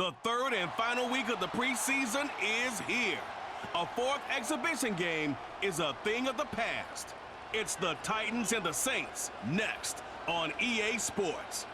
The third and final week of the preseason is here. A fourth exhibition game is a thing of the past. It's the Titans and the Saints next on EA Sports.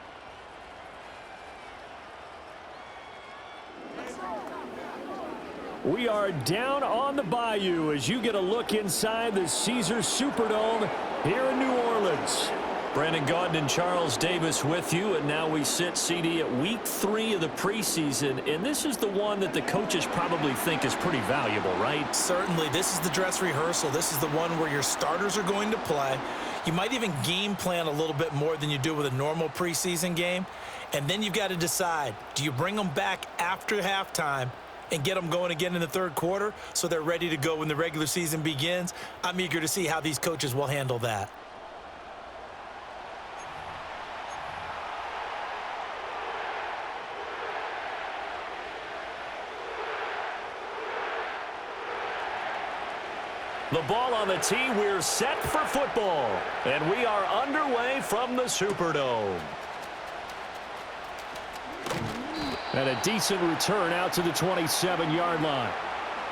We are down on the bayou as you get a look inside the Caesars Superdome here in New Orleans. Brandon Gaudin and Charles Davis with you, and now we sit, CD, at week 3 of the preseason, and this is the one that the coaches probably think is pretty valuable, right? Certainly. This is the dress rehearsal. This is the one where your starters are going to play. You might even game plan a little bit more than you do with a normal preseason game, and then you've got to decide, do you bring them back after halftime and get them going again in the third quarter so they're ready to go when the regular season begins? I'm eager to see how these coaches will handle that. The ball on the tee, we're set for football, and we are underway from the Superdome. And a decent return out to the 27-yard line.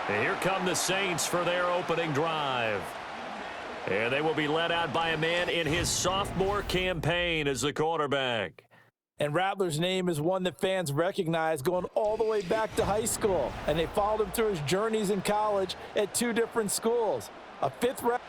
And here come the Saints for their opening drive. And they will be led out by a man in his sophomore campaign as the quarterback. And Rattler's name is one that fans recognize going all the way back to high school. And they followed him through his journeys in college at 2 different schools. A fifth round.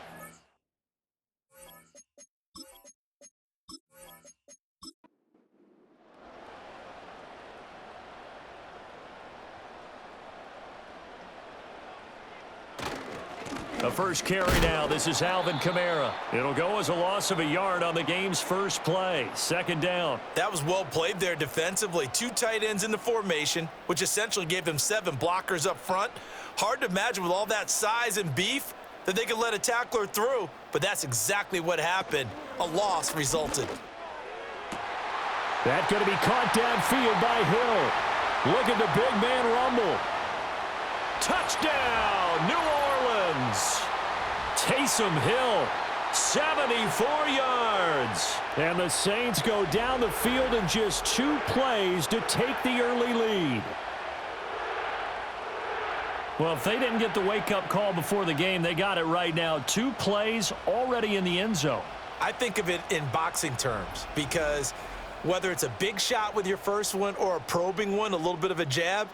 The first carry now. This is Alvin Kamara. It'll go as a loss of a yard on the game's first play. Second down. That was well played there defensively. 2 tight ends in the formation, which essentially gave them 7 blockers up front. Hard to imagine with all that size and beef that they could let a tackler through, but that's exactly what happened. A loss resulted. That's going to be caught downfield by Hill. Look at the big man rumble. Touchdown, New Orleans. Taysom Hill, 74 yards. And the Saints go down the field in just 2 plays to take the early lead. Well, if they didn't get the wake-up call before the game, they got it right now. 2 plays already in the end zone. I think of it in boxing terms because whether it's a big shot with your first one or a probing one, a little bit of a jab,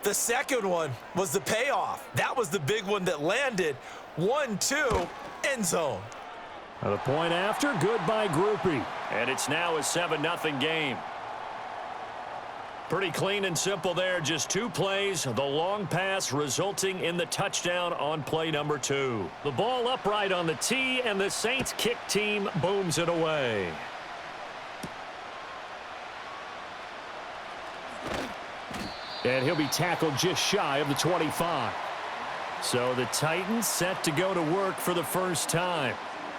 the second one was the payoff. That was the big one that landed. 1-2, end zone. The point after, good by Groupie. And it's now a 7-0 game. Pretty clean and simple there. Just 2 plays. The long pass resulting in the touchdown on play number 2. The ball upright on the tee, and the Saints kick team booms it away. And he'll be tackled just shy of the 25. So the Titans set to go to work for the first time.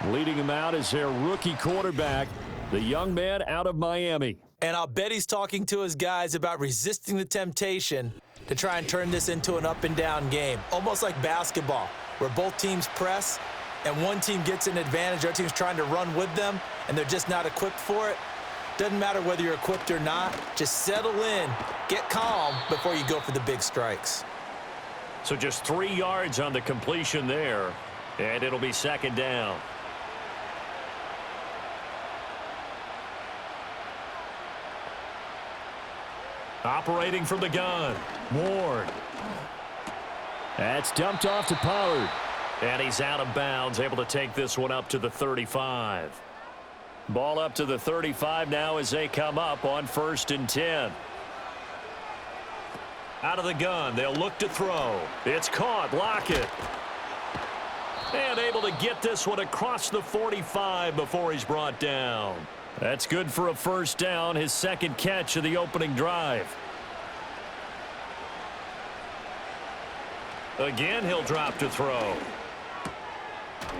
Leading him out is their rookie quarterback, the young man out of Miami. And I'll bet he's talking to his guys about resisting the temptation to try and turn this into an up-and-down game. Almost like basketball, where both teams press and one team gets an advantage, the other team's trying to run with them, and they're just not equipped for it. Doesn't matter whether you're equipped or not. Just settle in, get calm before you go for the big strikes. So just 3 yards on the completion there, and it'll be second down. Operating from the gun, Ward. That's dumped off to Pollard. And he's out of bounds, able to take this one up to the 35. Ball up to the 35 now as they come up on 1st and 10. Out of the gun, they'll look to throw. It's caught, Lockett. And able to get this one across the 45 before he's brought down. That's good for a first down, his second catch of the opening drive. Again, he'll drop to throw.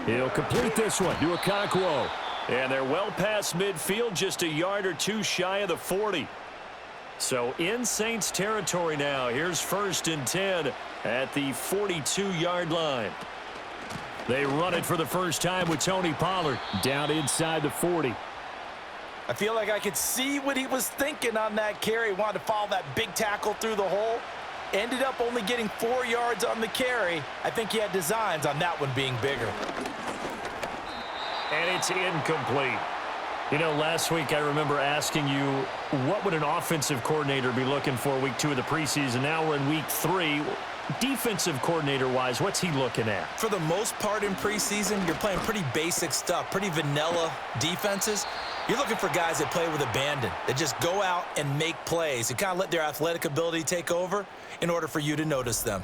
He'll complete this one to Okonkwo. And they're well past midfield, just a yard or 2 shy of the 40. So in Saints territory now. Here's 1st and 10 at the 42-yard line. They run it for the first time with Tony Pollard down inside the 40. I feel like I could see what he was thinking on that carry. Wanted to follow that big tackle through the hole. Ended up only getting 4 yards on the carry. I think he had designs on that one being bigger. And it's incomplete. You know, last week I remember asking you, what would an offensive coordinator be looking for week 2 of the preseason? Now we're in week 3. Defensive coordinator-wise, what's he looking at? For the most part in preseason, you're playing pretty basic stuff, pretty vanilla defenses. You're looking for guys that play with abandon, that just go out and make plays and kind of let their athletic ability take over in order for you to notice them.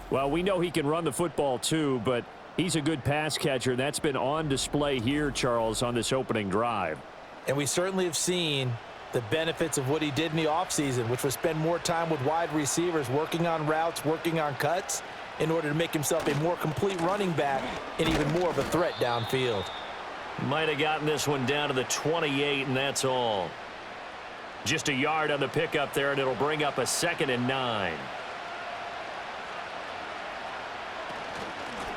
Well, we know he can run the football too, but he's a good pass catcher. That's been on display here, Charles, on this opening drive. And we certainly have seen the benefits of what he did in the offseason, which was spend more time with wide receivers, working on routes, working on cuts, in order to make himself a more complete running back and even more of a threat downfield. Might have gotten this one down to the 28, and that's all. Just a yard on the pickup there, and it'll bring up a 2nd and 9.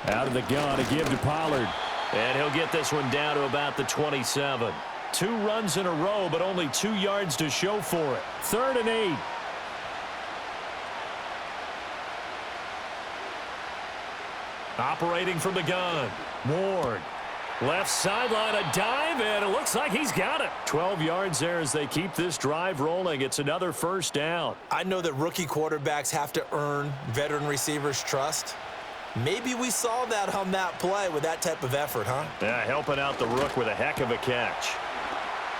Out of the gun, a give to Pollard. And he'll get this one down to about the 27. 2 runs in a row, but only 2 yards to show for it. 3rd and 8. Operating from the gun. Ward. Left sideline, a dive, and it looks like he's got it. 12 yards there as they keep this drive rolling. It's another first down. I know that rookie quarterbacks have to earn veteran receivers' trust. Maybe we saw that on that play with that type of effort, huh? Yeah, helping out the rook with a heck of a catch.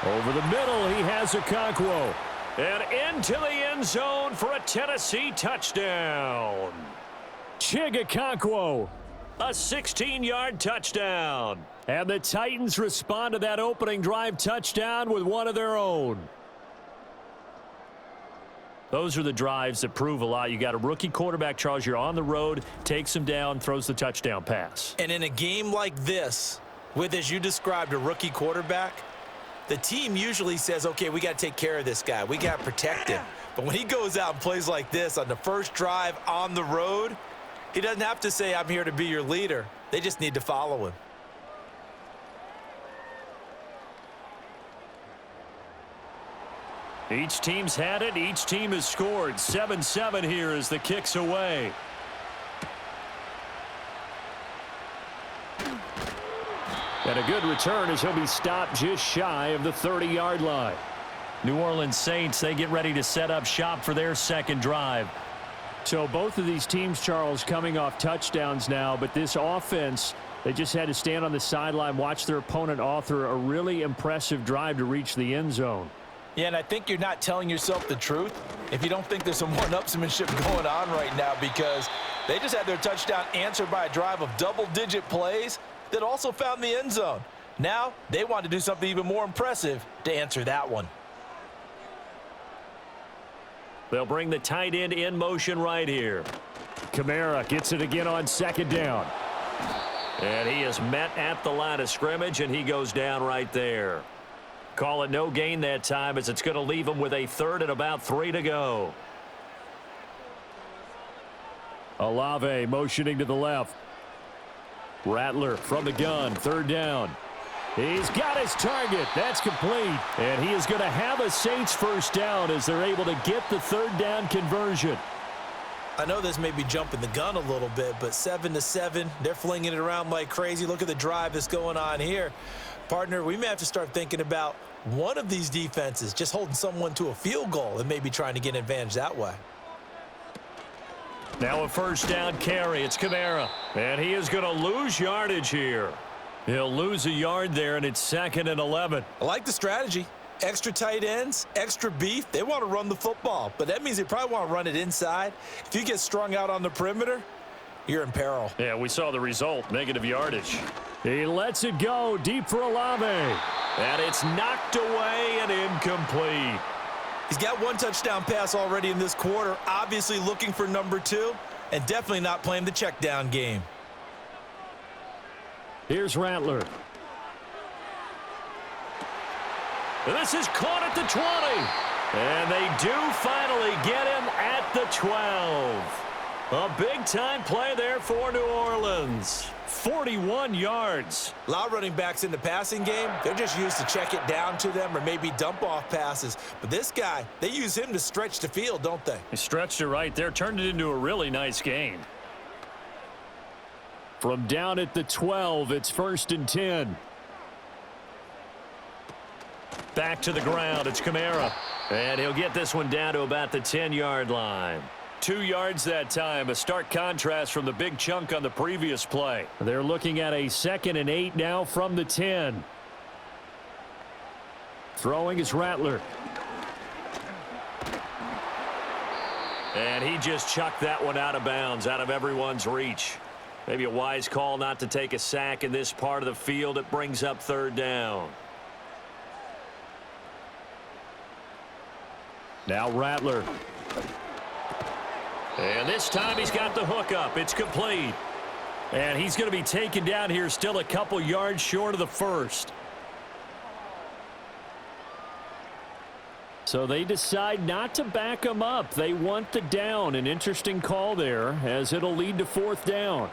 Over the middle, he has Okonkwo. And into the end zone for a Tennessee touchdown. Chig Okonkwo. A 16-yard touchdown. And the Titans respond to that opening drive touchdown with one of their own. Those are the drives that prove a lot. You got a rookie quarterback, Charles. You're on the road, takes him down, throws the touchdown pass. And in a game like this, with, as you described, a rookie quarterback, the team usually says, okay, we got to take care of this guy. We got to protect him. But when he goes out and plays like this on the first drive on the road, he doesn't have to say, I'm here to be your leader. They just need to follow him. Each team's had it. Each team has scored. 7-7 here as the kick's away. And a good return as he'll be stopped just shy of the 30-yard line. New Orleans Saints, they get ready to set up shop for their second drive. So both of these teams, Charles, coming off touchdowns now, but this offense, they just had to stand on the sideline, watch their opponent author a really impressive drive to reach the end zone. Yeah, and I think you're not telling yourself the truth if you don't think there's some one-upsmanship going on right now, because they just had their touchdown answered by a drive of double-digit plays that also found the end zone. Now they want to do something even more impressive to answer that one. They'll bring the tight end in motion right here. Kamara gets it again on 2nd down. And he is met at the line of scrimmage, and he goes down right there. Call it no gain that time, as it's going to leave him with a 3rd and about 3 to go. Olave motioning to the left. Rattler from the gun, 3rd down. He's got his target. That's complete. And he is going to have a Saints first down as they're able to get the 3rd down conversion. I know this may be jumping the gun a little bit, but 7-7, they're flinging it around like crazy. Look at the drive that's going on here. Partner, we may have to start thinking about one of these defenses just holding someone to a field goal and maybe trying to get an advantage that way. Now a first down carry. It's Kamara. And he is going to lose yardage here. He'll lose a yard there, and it's 2nd and 11. I like the strategy. Extra tight ends, extra beef. They want to run the football, but that means they probably want to run it inside. If you get strung out on the perimeter, you're in peril. Yeah, we saw the result, negative yardage. He lets it go deep for Olave. And it's knocked away and incomplete. He's got one touchdown pass already in this quarter, obviously looking for number 2, and definitely not playing the check down game. Here's Rattler. This is caught at the 20. And they do finally get him at the 12. A big-time play there for New Orleans. 41 yards. A lot of running backs in the passing game, they're just used to check it down to them or maybe dump-off passes. But this guy, they use him to stretch the field, don't they? He stretched it right there, turned it into a really nice gain. From down at the 12, it's 1st and 10. Back to the ground, it's Kamara. And he'll get this one down to about the 10-yard line. 2 yards that time, a stark contrast from the big chunk on the previous play. They're looking at a 2nd and 8 now from the 10. Throwing is Rattler. And he just chucked that one out of bounds, out of everyone's reach. Maybe a wise call not to take a sack in this part of the field. It brings up 3rd down. Now Rattler. And this time he's got the hook up. It's complete. And he's going to be taken down here, still a couple yards short of the first. So they decide not to back him up. They want the down. An interesting call there, as it'll lead to 4th down.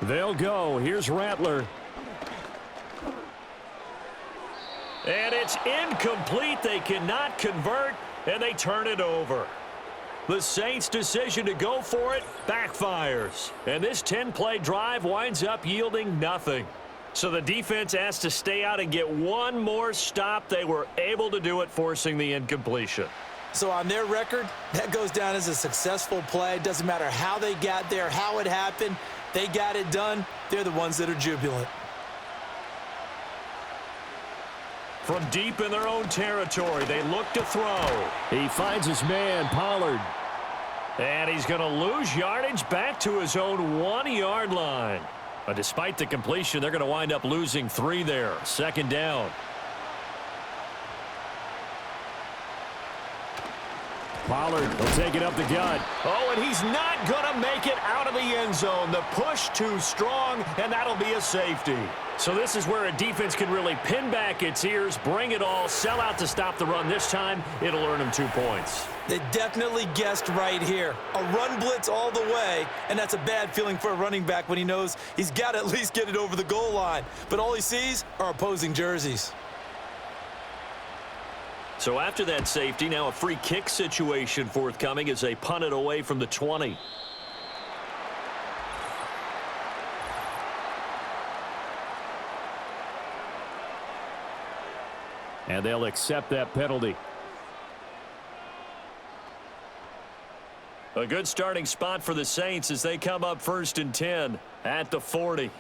They'll go. Here's Rattler. And it's incomplete. They cannot convert, and they turn it over. The Saints' decision to go for it backfires. And this 10-play drive winds up yielding nothing. So the defense has to stay out and get one more stop. They were able to do it, forcing the incompletion. So on their record, that goes down as a successful play. Doesn't matter how they got there, how it happened. They got it done. They're the ones that are jubilant. From deep in their own territory, they look to throw. He finds his man, Pollard. And he's going to lose yardage back to his own 1-yard line. But despite the completion, they're going to wind up losing 3 there. 2nd down. Pollard will take it up the gut. Oh, and he's not going to make it out of the end zone. The push too strong, and that'll be a safety. So this is where a defense can really pin back its ears, bring it all, sell out to stop the run. This time, it'll earn them 2 points. They definitely guessed right here. A run blitz all the way, and that's a bad feeling for a running back when he knows he's got to at least get it over the goal line. But all he sees are opposing jerseys. So after that safety, now a free kick situation forthcoming as they punt it away from the 20. And they'll accept that penalty. A good starting spot for the Saints as they come up 1st and 10 at the 40.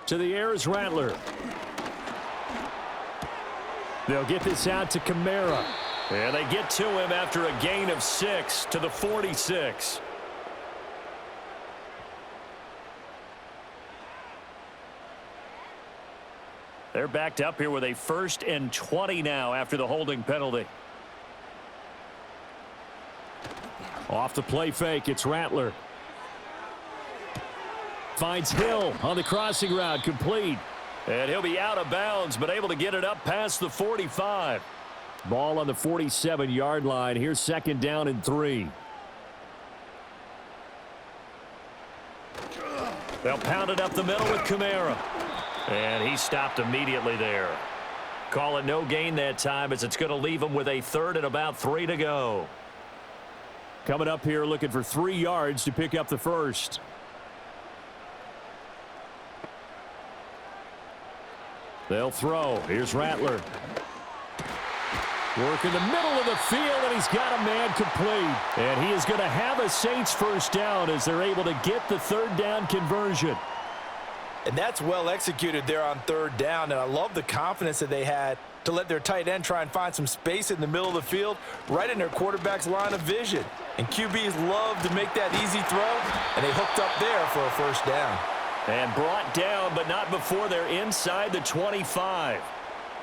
To the air is Rattler. They'll get this out to Kamara. And they get to him after a gain of 6 to the 46. They're backed up here with a 1st and 20 now after the holding penalty. Off the play fake, it's Rattler. Finds Hill on the crossing route, complete. And he'll be out of bounds, but able to get it up past the 45. Ball on the 47-yard line. Here's 2nd down and 3. They'll pound it up the middle with Kamara. And he stopped immediately there. Call it no gain that time as it's going to leave him with a 3rd and about 3 to go. Coming up here looking for 3 yards to pick up the first. They'll throw. Here's Rattler. Work in the middle of the field, and he's got a man complete. And he is going to have a Saints 1st down as they're able to get the 3rd down conversion. And that's well executed there on 3rd down. And I love the confidence that they had to let their tight end try and find some space in the middle of the field, right in their quarterback's line of vision. And QBs love to make that easy throw, and they hooked up there for a 1st down. And brought down, but not before they're inside the 25.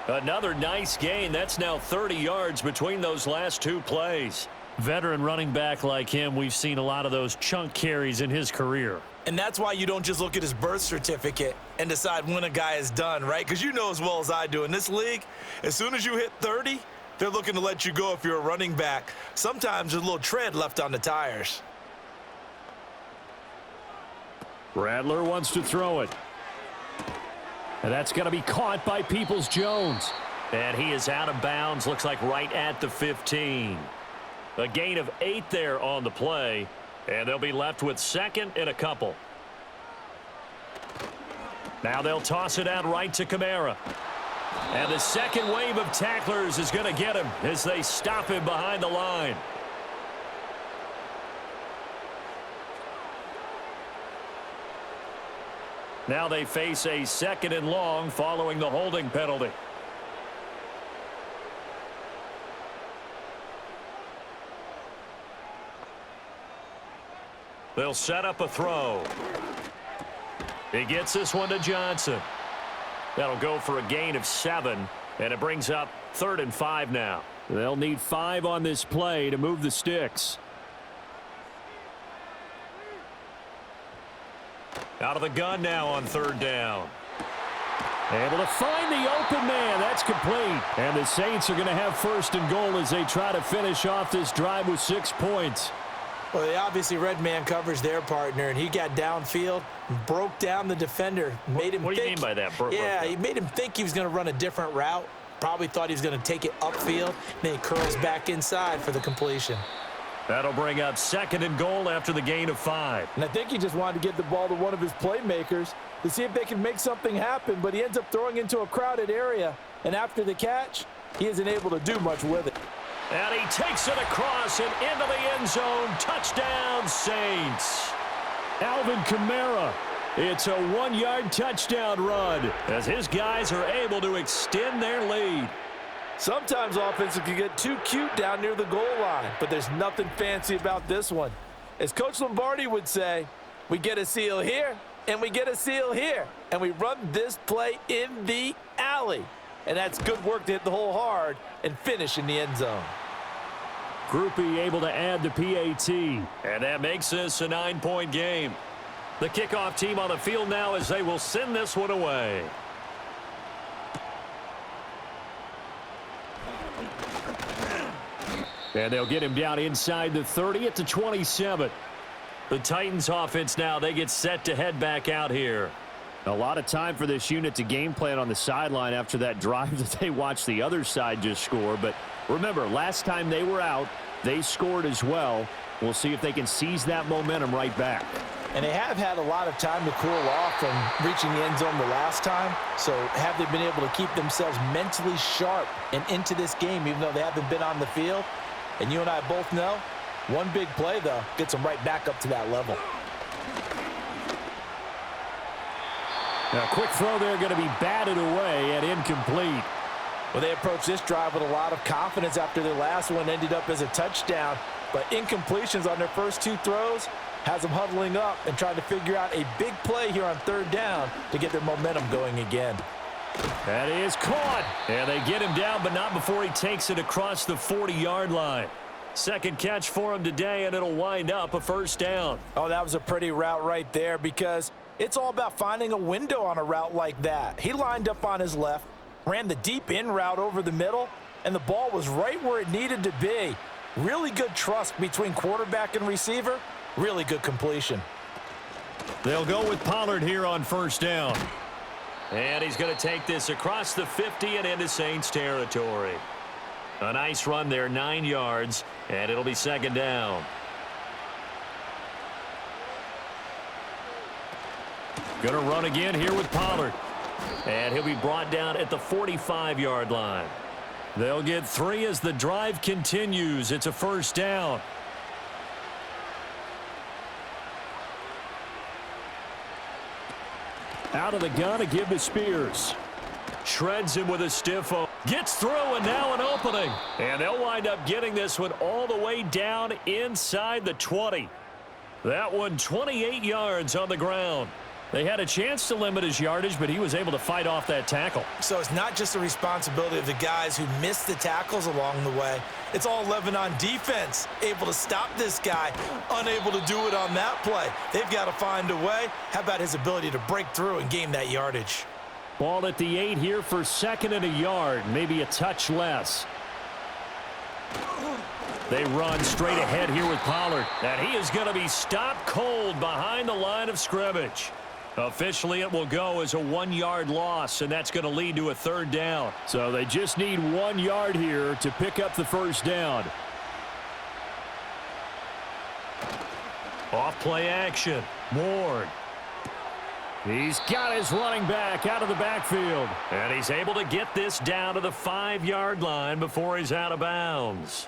Another nice gain. That's now 30 yards between those last 2 plays. Veteran running back like him, we've seen a lot of those chunk carries in his career. And that's why you don't just look at his birth certificate and decide when a guy is done, right? Because you know as well as I do, in this league, as soon as you hit 30, They're looking to let you go if you're a running back. Sometimes there's a little tread left on the tires. Rattler wants to throw it. And that's going to be caught by Peoples-Jones. And he is out of bounds, looks like right at the 15. A gain of 8 there on the play, and they'll be left with second and a couple. Now they'll toss it out right to Kamara. And the second wave of tacklers is going to get him as they stop him behind the line. Now they face a second and long following the holding penalty. They'll set up a throw. He gets this one to Johnson. That'll go for a gain of 7, and it brings up 3rd and 5 now. They'll need 5 on this play to move the sticks. Out of the gun now on 3rd down. Able to find the open man. That's complete. And the Saints are going to have 1st and goal as they try to finish off this drive with 6 points. Well, they obviously red man covers their partner, and he got downfield, broke down the defender, made him What do you mean by that? Yeah, he made him think he was going to run a different route. Probably thought he was going to take it upfield. Then he curls back inside for the completion. That'll bring up 2nd and goal after the gain of 5. And I think he just wanted to get the ball to one of his playmakers to see if they can make something happen, but he ends up throwing into a crowded area. And after the catch, he isn't able to do much with it. And he takes it across and into the end zone. Touchdown, Saints. Alvin Kamara. It's a 1-yard touchdown run As his guys are able to extend their lead. Sometimes offenses can get too cute down near the goal line, but there's nothing fancy about this one. As Coach Lombardi would say, we get a seal here, and we get a seal here, and we run this play in the alley. And that's good work to hit the hole hard and finish in the end zone. Groupie able to add the PAT. And that makes this a 9-point game. The kickoff team on the field now as they will send this one away. And they'll get him down inside the 30 at the 27. The Titans offense now, they get set to head back out here. A lot of time for this unit to game plan on the sideline after that drive that they watched the other side just score. But remember, last time they were out, they scored as well. We'll see if they can seize that momentum right back. And they have had a lot of time to cool off from reaching the end zone the last time. So have they been able to keep themselves mentally sharp and into this game, even though they haven't been on the field? And you and I both know, one big play, though, gets them right back up to that level. Now, a quick throw there going to be batted away and incomplete. Well, they approached this drive with a lot of confidence after their last one ended up as a touchdown. But incompletions on their first 2 throws has them huddling up and trying to figure out a big play here on 3rd down to get their momentum going again. That is caught. And they get him down, but not before he takes it across the 40-yard line. Second catch for him today, and it'll wind up a 1st down. Oh, that was a pretty route right there because it's all about finding a window on a route like that. He lined up on his left, ran the deep in route over the middle, and the ball was right where it needed to be. Really good trust between quarterback and receiver. Really good completion. They'll go with Pollard here on 1st down. And he's going to take this across the 50 and into Saints territory. A nice run there, 9 yards, and it'll be 2nd down. Going to run again here with Pollard. And he'll be brought down at the 45-yard line. They'll get 3 as the drive continues. It's a 1st down. Out of the gun to give to Spears. Shreds him with a stiff arm. Gets through, and now an opening. And they'll wind up getting this one all the way down inside the 20. That one 28 yards on the ground. They had a chance to limit his yardage, but he was able to fight off that tackle. So it's not just the responsibility of the guys who missed the tackles along the way. It's all 11 on defense, able to stop this guy, unable to do it on that play. They've got to find a way. How about his ability to break through and gain that yardage? Ball at the 8 here for 2nd and a yard, maybe a touch less. They run straight ahead here with Pollard. And he is going to be stopped cold behind the line of scrimmage. Officially, it will go as a 1-yard loss, and that's going to lead to a third down. So they just need 1 yard here to pick up the first down. Off play action. Ward. He's got his running back out of the backfield. And he's able to get this down to the 5-yard line before he's out of bounds.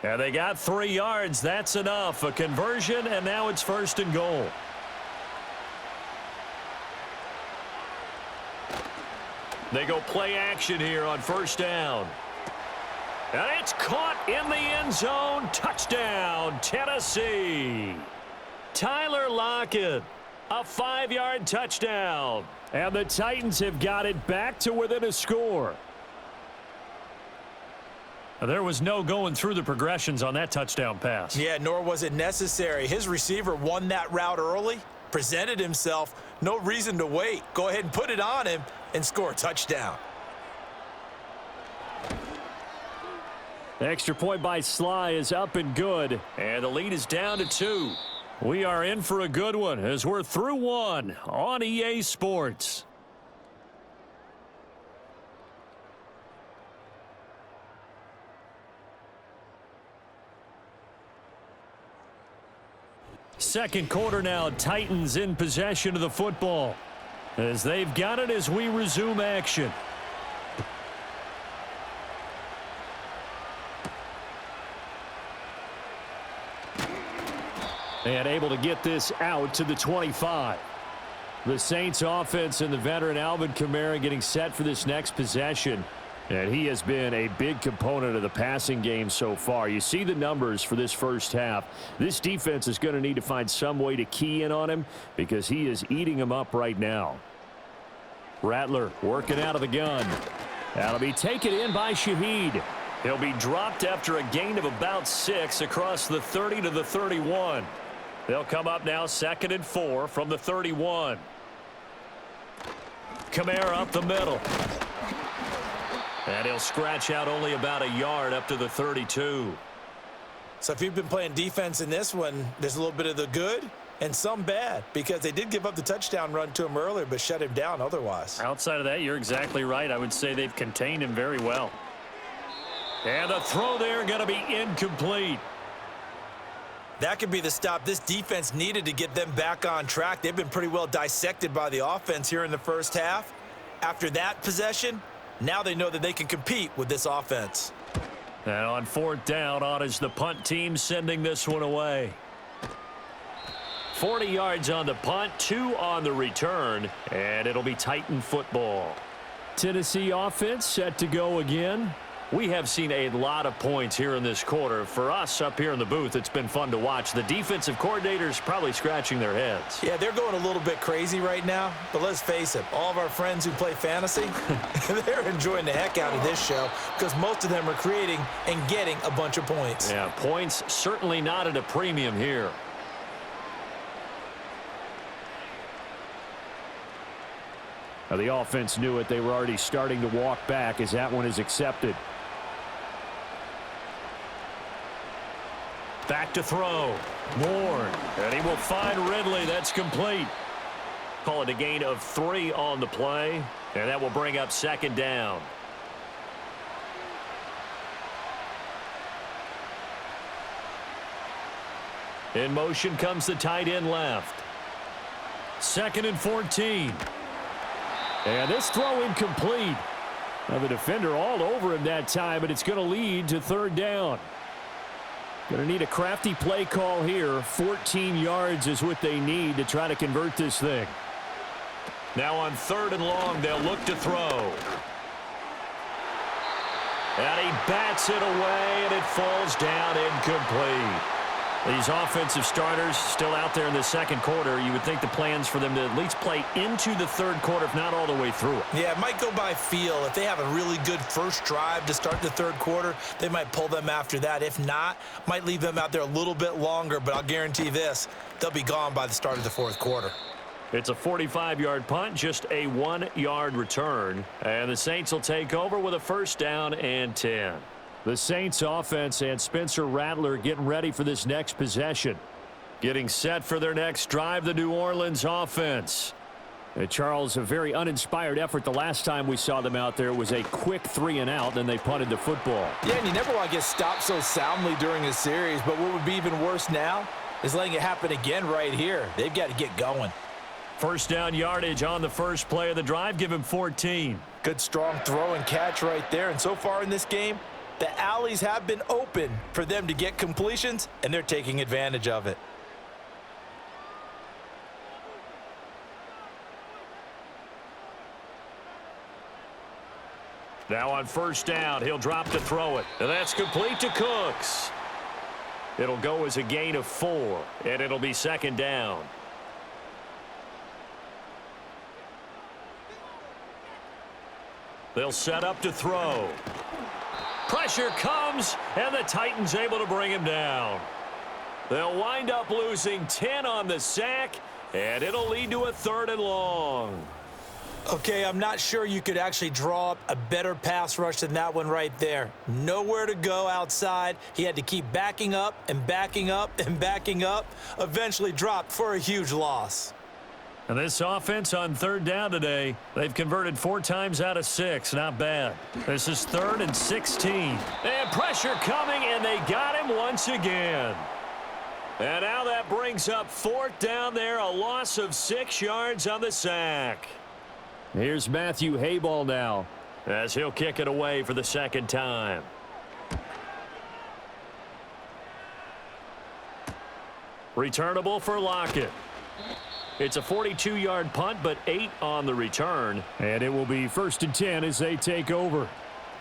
And they got 3 yards. That's enough. A conversion, and now it's 1st and goal. They go play action here on 1st down. And it's caught in the end zone. Touchdown, Tennessee. Tyler Lockett, a 5-yard touchdown. And the Titans have got it back to within a score. There was no going through the progressions on that touchdown pass. Yeah, nor was it necessary. His receiver won that route early, presented himself, no reason to wait. Go ahead and put it on him and score a touchdown. The extra point by Sly is up and good. And the lead is down to 2. We are in for a good one as we're through 1 on EA Sports. Second quarter now, Titans in possession of the football as they've got it as we resume action. And able to get this out to the 25. The Saints offense and the veteran Alvin Kamara getting set for this next possession. And he has been a big component of the passing game so far. You see the numbers for this first half. This defense is going to need to find some way to key in on him because he is eating them up right now. Rattler working out of the gun. That'll be taken in by Shaheed. He'll be dropped after a gain of about 6 across the 30 to the 31. They'll come up now 2nd and 4 from the 31. Kamara up the middle. And he'll scratch out only about a yard up to the 32. So if you've been playing defense in this one, there's a little bit of the good and some bad because they did give up the touchdown run to him earlier but shut him down otherwise. Outside of that, you're exactly right. I would say they've contained him very well. And the throw there going to be incomplete. That could be the stop this defense needed to get them back on track. They've been pretty well dissected by the offense here in the first half. After that possession, now they know that they can compete with this offense. And on 4th down, on is the punt team sending this one away. 40 yards on the punt, 2 on the return, and it'll be Titan football. Tennessee offense set to go again. We have seen a lot of points here in this quarter. For us up here in the booth, it's been fun to watch. The defensive coordinators probably scratching their heads. Yeah, they're going a little bit crazy right now, but let's face it, all of our friends who play fantasy, they're enjoying the heck out of this show because most of them are creating and getting a bunch of points. Yeah, points certainly not at a premium here. Now the offense knew it. They were already starting to walk back as that one is accepted. Back to throw. Ward. And he will find Ridley. That's complete. Call it a gain of 3 on the play. And that will bring up 2nd down. In motion comes the tight end left. 2nd and 14. And this throw incomplete. Now the defender all over him that time, but it's going to lead to 3rd down. Going to need a crafty play call here. 14 yards is what they need to try to convert this thing. Now on 3rd and long, they'll look to throw. And he bats it away, and it falls down incomplete. These offensive starters still out there in the 2nd quarter. You would think the plans for them to at least play into the 3rd quarter, if not all the way through it. Yeah, it might go by feel. If they have a really good first drive to start the 3rd quarter, they might pull them after that. If not, might leave them out there a little bit longer, but I'll guarantee this, they'll be gone by the start of the 4th quarter. It's a 45-yard punt, just a 1-yard return. And the Saints will take over with a 1st down and 10. The Saints offense and Spencer Rattler getting ready for this next possession. Getting set for their next drive, the New Orleans offense. Charles, a very uninspired effort the last time we saw them out there. It was a quick 3-and-out, then they punted the football. Yeah, and you never want to get stopped so soundly during a series, but what would be even worse now is letting it happen again right here. They've got to get going. First down yardage on the first play of the drive. Give him 14. Good strong throw and catch right there, and so far in this game, the alleys have been open for them to get completions, and they're taking advantage of it. Now on first down, he'll drop to throw it. And that's complete to Cooks. It'll go as a gain of 4, and it'll be second down. They'll set up to throw. Pressure comes, and the Titans able to bring him down. They'll wind up losing 10 on the sack, and it'll lead to a 3rd and long. Okay, I'm not sure you could actually draw up a better pass rush than that one right there. Nowhere to go outside. He had to keep backing up and backing up and backing up. Eventually dropped for a huge loss. And this offense on 3rd down today, they've converted 4 times out of 6. Not bad. This is 3rd and 16. And pressure coming, and they got him once again. And now that brings up 4th down there, a loss of 6 yards on the sack. Here's Matthew Hayball now, as he'll kick it away for the 2nd time. Returnable for Lockett. It's a 42-yard punt, but 8 on the return. And it will be 1st and 10 as they take over.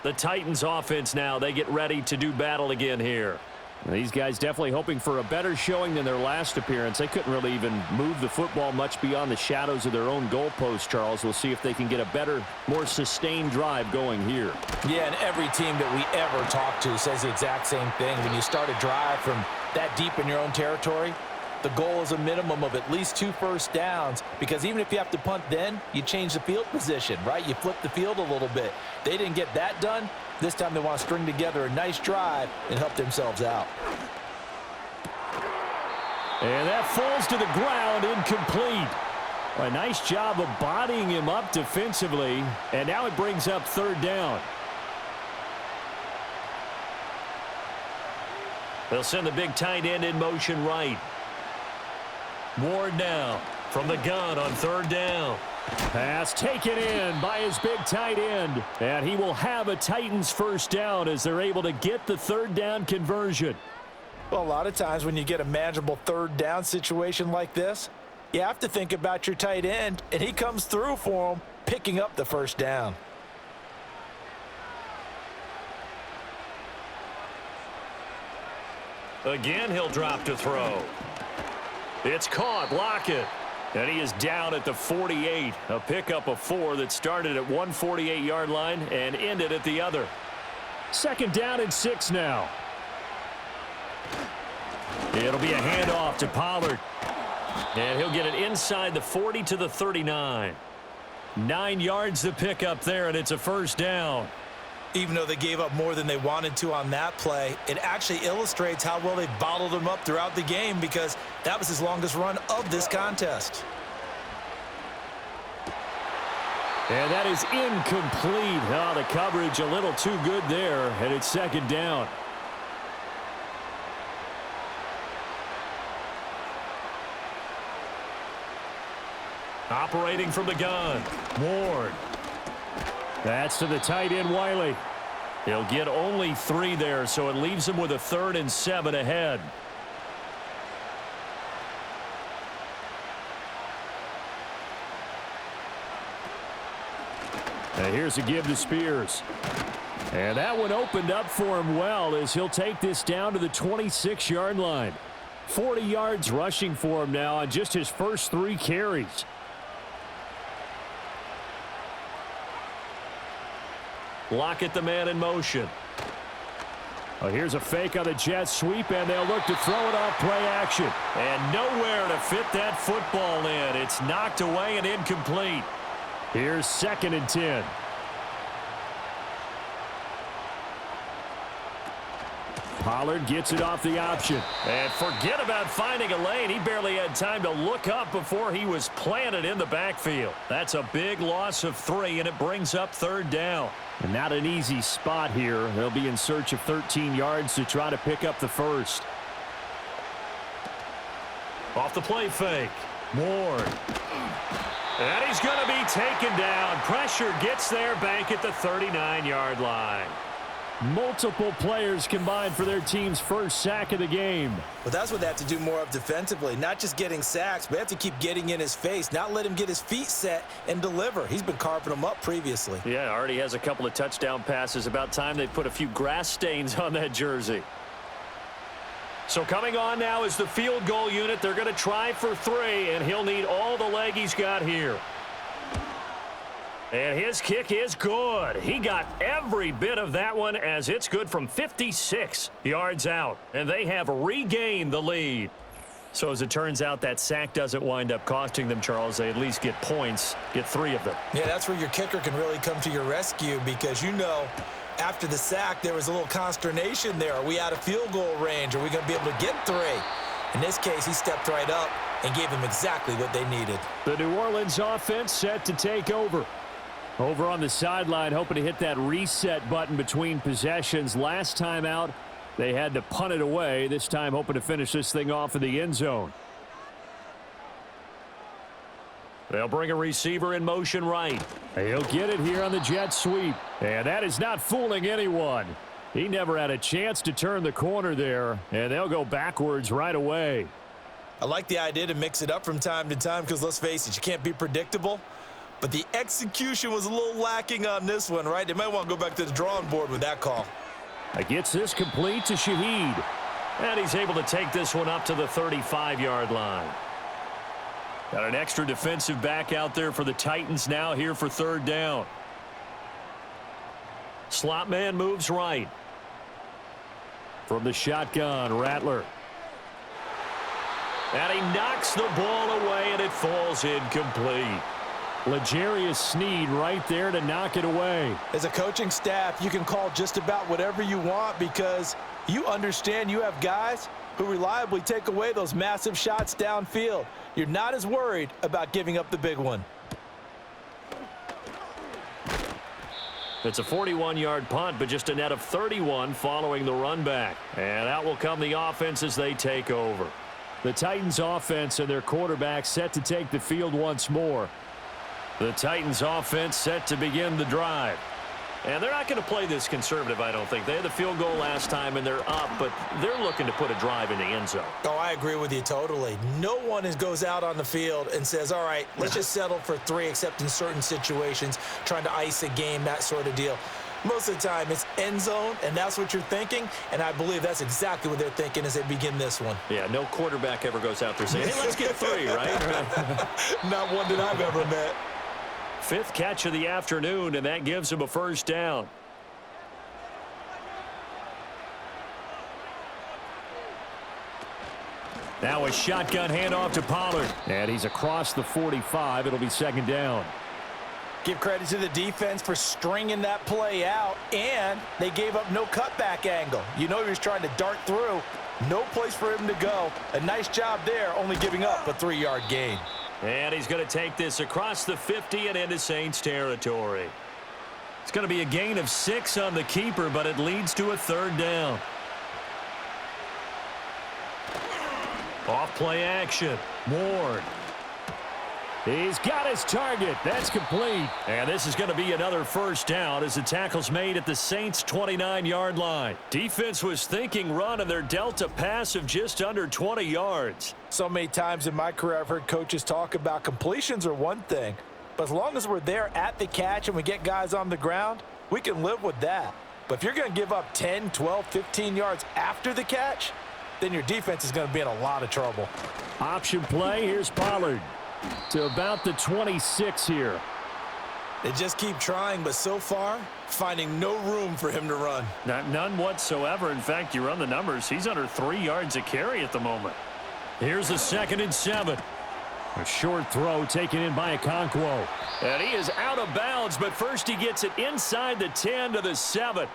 The Titans offense now, they get ready to do battle again here. These guys definitely hoping for a better showing than their last appearance. They couldn't really even move the football much beyond the shadows of their own goalpost, Charles. We'll see if they can get a better, more sustained drive going here. Yeah, and every team that we ever talk to says the exact same thing. When you start a drive from that deep in your own territory, the goal is a minimum of at least 2 first downs, because even if you have to punt then, you change the field position, right? You flip the field a little bit. They didn't get that done. This time they want to string together a nice drive and help themselves out. And that falls to the ground, incomplete. A nice job of bodying him up defensively, and now it brings up 3rd down. They'll send the big tight end in motion right. Ward now from the gun on 3rd down. Pass taken in by his big tight end. And he will have a Titans first down as they're able to get the 3rd down conversion. Well, a lot of times when you get a manageable 3rd down situation like this, you have to think about your tight end, and he comes through for him, picking up the first down. Again, he'll drop to throw. It's caught. Lockett. And he is down at the 48. A pickup of 4 that started at 148-yard line and ended at the other. 2nd down and 6 now. It'll be a handoff to Pollard. And he'll get it inside the 40 to the 39. 9 yards to pick up there, and it's a first down. Even though they gave up more than they wanted to on that play, it actually illustrates how well they bottled him up throughout the game, because that was his longest run of this contest. And that is incomplete. Oh, the coverage a little too good there, and it's 2nd down. Operating from the gun, Ward. That's to the tight end, Wiley. He'll get only 3 there, so it leaves him with a 3rd and 7 ahead. And here's a give to Spears. And that one opened up for him well, as he'll take this down to the 26-yard line. 40 yards rushing for him now on just his first 3 carries. Lockett, the man in motion. Well, here's a fake on the jet sweep, and they'll look to throw it off play action. And nowhere to fit that football in. It's knocked away and incomplete. Here's 2nd and 10. Pollard gets it off the option. And forget about finding a lane. He barely had time to look up before he was planted in the backfield. That's a big loss of 3, and it brings up 3rd down. And not an easy spot here. They'll be in search of 13 yards to try to pick up the first. Off the play fake. Ward. And he's going to be taken down. Pressure gets there back at the 39-yard line. Multiple players combined for their team's first sack of the game. But that's what they have to do more of defensively. Not just getting sacks, but they have to keep getting in his face. Not let him get his feet set and deliver. He's been carving them up previously. Yeah, already has a couple of touchdown passes. About time they put a few grass stains on that jersey. So coming on now is the field goal unit. They're going to try for 3, and he'll need all the leg he's got here. And his kick is good. He got every bit of that one, as it's good from 56 yards out. And they have regained the lead. So as it turns out, that sack doesn't wind up costing them, Charles. They at least get points, get 3 of them. Yeah, that's where your kicker can really come to your rescue, because you know after the sack there was a little consternation there. Are we out of field goal range? Are we going to be able to get 3? In this case, he stepped right up and gave them exactly what they needed. The New Orleans offense set to take over. Over on the sideline, hoping to hit that reset button between possessions. Last time out, they had to punt it away. This time, hoping to finish this thing off in the end zone. They'll bring a receiver in motion right. He'll get it here on the jet sweep. And that is not fooling anyone. He never had a chance to turn the corner there, and they'll go backwards right away. I like the idea to mix it up from time to time, because let's face it, you can't be predictable. But the execution was a little lacking on this one, right? They might want to go back to the drawing board with that call. Gets this complete to Shaheed. And he's able to take this one up to the 35-yard line. Got an extra defensive back out there for the Titans now here for 3rd down. Slot man moves right. From the shotgun, Rattler. And he knocks the ball away, and it falls incomplete. L'Jarius Sneed right there to knock it away. As a coaching staff, you can call just about whatever you want, because you understand you have guys who reliably take away those massive shots downfield. You're not as worried about giving up the big one. It's a 41-yard punt, but just a net of 31 following the run back. And out will come the offense as they take over. The Titans offense and their quarterback set to take the field once more. The Titans offense set to begin the drive. And they're not going to play this conservative, I don't think. They had the field goal last time, and they're up, but they're looking to put a drive in the end zone. Oh, I agree with you totally. No one goes out on the field and says, all right, let's just settle for 3, except in certain situations, trying to ice a game, that sort of deal. Most of the time, it's end zone, and that's what you're thinking, and I believe that's exactly what they're thinking as they begin this one. Yeah, no quarterback ever goes out there saying, hey, let's get 3, right? Not one that I've ever met. 5th catch of the afternoon, and that gives him a 1st down. Now a shotgun handoff to Pollard. And he's across the 45. It'll be 2nd down. Give credit to the defense for stringing that play out, and they gave up no cutback angle. You know he was trying to dart through. No place for him to go. A nice job there, only giving up a 3-yard gain. And he's going to take this across the 50 and into Saints territory. It's going to be a gain of 6 on the keeper, but it leads to a 3rd down. Off play action. Ward. He's got his target. That's complete. And this is going to be another 1st down as the tackle's made at the Saints' 29-yard line. Defense was thinking run, and they're dealt a pass of just under 20 yards. So many times in my career I've heard coaches talk about completions are one thing, but as long as we're there at the catch and we get guys on the ground, we can live with that. But if you're going to give up 10, 12, 15 yards after the catch, then your defense is going to be in a lot of trouble. Option play. Here's Pollard to about the 26 here. They just keep trying, but so far, finding no room for him to run. None whatsoever. In fact, you run the numbers, he's under 3 yards a carry at the moment. Here's a 2nd and 7. A short throw taken in by Okonkwo. And he is out of bounds, but first he gets it inside the 10 to the 7.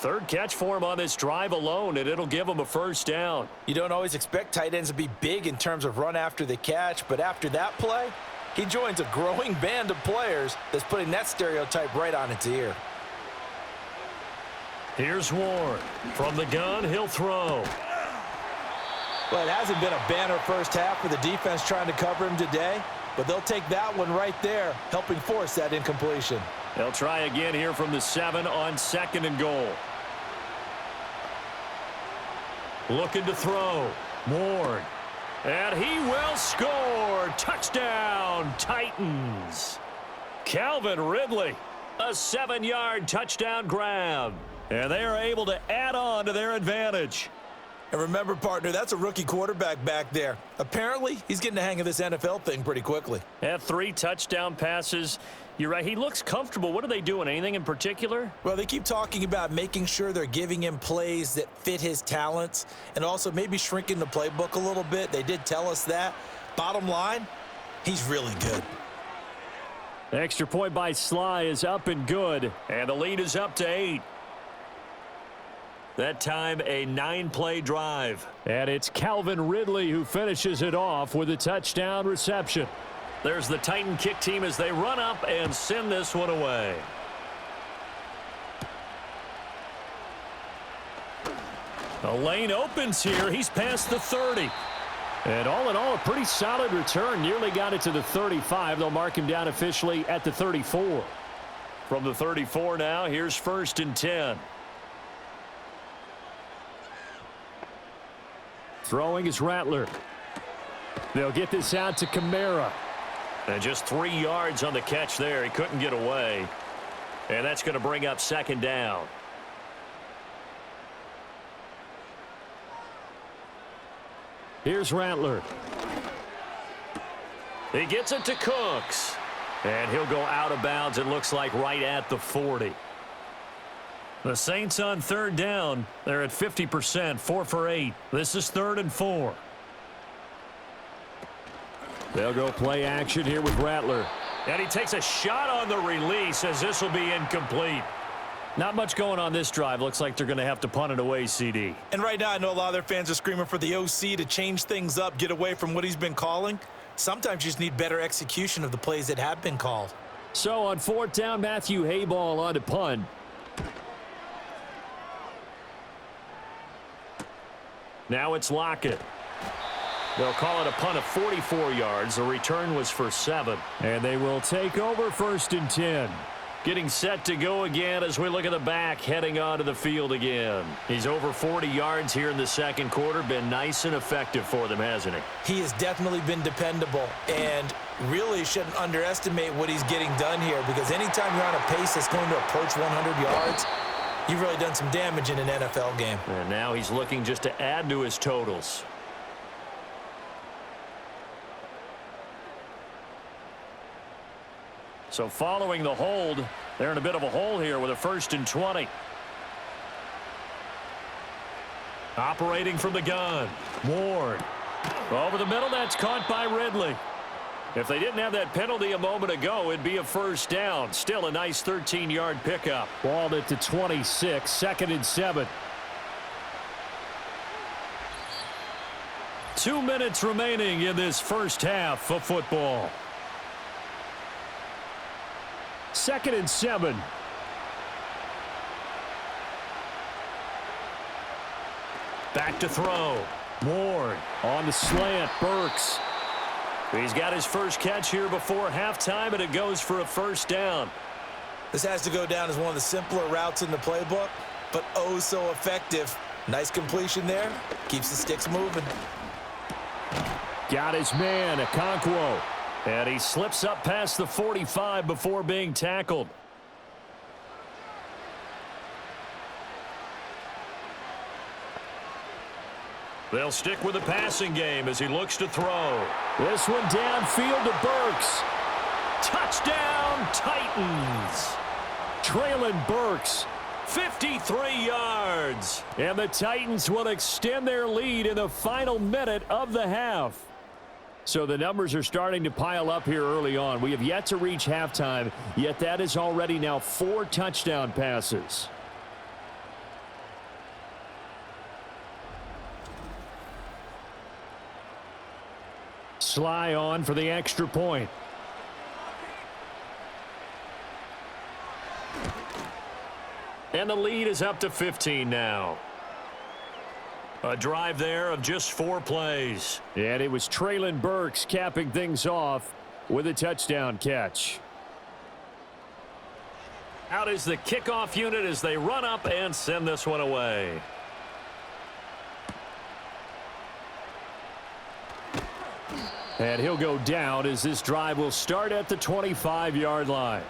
Third catch for him on this drive alone, and it'll give him a first down. You don't always expect tight ends to be big in terms of run after the catch, but after that play, he joins a growing band of players that's putting that stereotype right on its ear. Here's Ward. From the gun, he'll throw. Well, it hasn't been a banner first half for the defense trying to cover him today, but they'll take that one right there, helping force that incompletion. They'll try again here from the 7 on 2nd and goal. Looking to throw. Ward. And he will score. Touchdown, Titans. Calvin Ridley. A 7-yard touchdown grab. And they are able to add on to their advantage. And remember, partner, that's a rookie quarterback back there. Apparently, he's getting the hang of this NFL thing pretty quickly. Had 3 touchdown passes. You're right, he looks comfortable. What are they doing? Anything in particular? Well, they keep talking about making sure they're giving him plays that fit his talents and also maybe shrinking the playbook a little bit. They did tell us that. Bottom line, he's really good. Extra point by Sly is up and good, and the lead is up to 8. That time, a 9-play drive. And it's Calvin Ridley who finishes it off with a touchdown reception. There's the Titan kick team as they run up and send this one away. The lane opens here. He's past the 30. And all in all, a pretty solid return. Nearly got it to the 35. They'll mark him down officially at the 34. From the 34 now, here's 1st and 10. Throwing is Rattler. They'll get this out to Kamara. And just 3 yards on the catch there. He couldn't get away. And that's going to bring up 2nd down. Here's Rattler. He gets it to Cooks. And he'll go out of bounds, it looks like, right at the 40. The Saints on 3rd down. They're at 50%, 4 for 8. This is 3rd and 4. They'll go play action here with Rattler. And he takes a shot on the release as this will be incomplete. Not much going on this drive. Looks like they're going to have to punt it away, CD. And right now, I know a lot of their fans are screaming for the OC to change things up, get away from what he's been calling. Sometimes you just need better execution of the plays that have been called. So on 4th down, Matthew Hayball on to punt. Now it's Lockett. They'll call it a punt of 44 yards. The return was for 7. And they will take over 1st and 10. Getting set to go again as we look at the back, heading onto the field again. He's over 40 yards here in the 2nd quarter. Been nice and effective for them, hasn't he? He has definitely been dependable and really shouldn't underestimate what he's getting done here, because anytime you're on a pace that's going to approach 100 yards, you've really done some damage in an NFL game. And now he's looking just to add to his totals. So following the hold, they're in a bit of a hole here with a 1st and 20. Operating from the gun. Ward. Over the middle, that's caught by Ridley. If they didn't have that penalty a moment ago, it'd be a 1st down. Still a nice 13-yard pickup. Balled it to 26, 2nd and 7. 2 minutes remaining in this first half of football. 2nd and 7. Back to throw. Ward on the slant. Burks. He's got his first catch here before halftime, and it goes for a 1st down. This has to go down as one of the simpler routes in the playbook, but oh so effective. Nice completion there. Keeps the sticks moving. Got his man, Okonkwo. And he slips up past the 45 before being tackled. They'll stick with the passing game as he looks to throw. This one downfield to Burks. Touchdown, Titans. Traylon Burks. 53 yards. And the Titans will extend their lead in the final minute of the half. So the numbers are starting to pile up here early on. We have yet to reach halftime, yet that is already now 4 touchdown passes. Sly on for the extra point. And the lead is up to 15 now. A drive there of just 4 plays. And it was Traylon Burks capping things off with a touchdown catch. Out is the kickoff unit as they run up and send this one away. And he'll go down as this drive will start at the 25-yard line.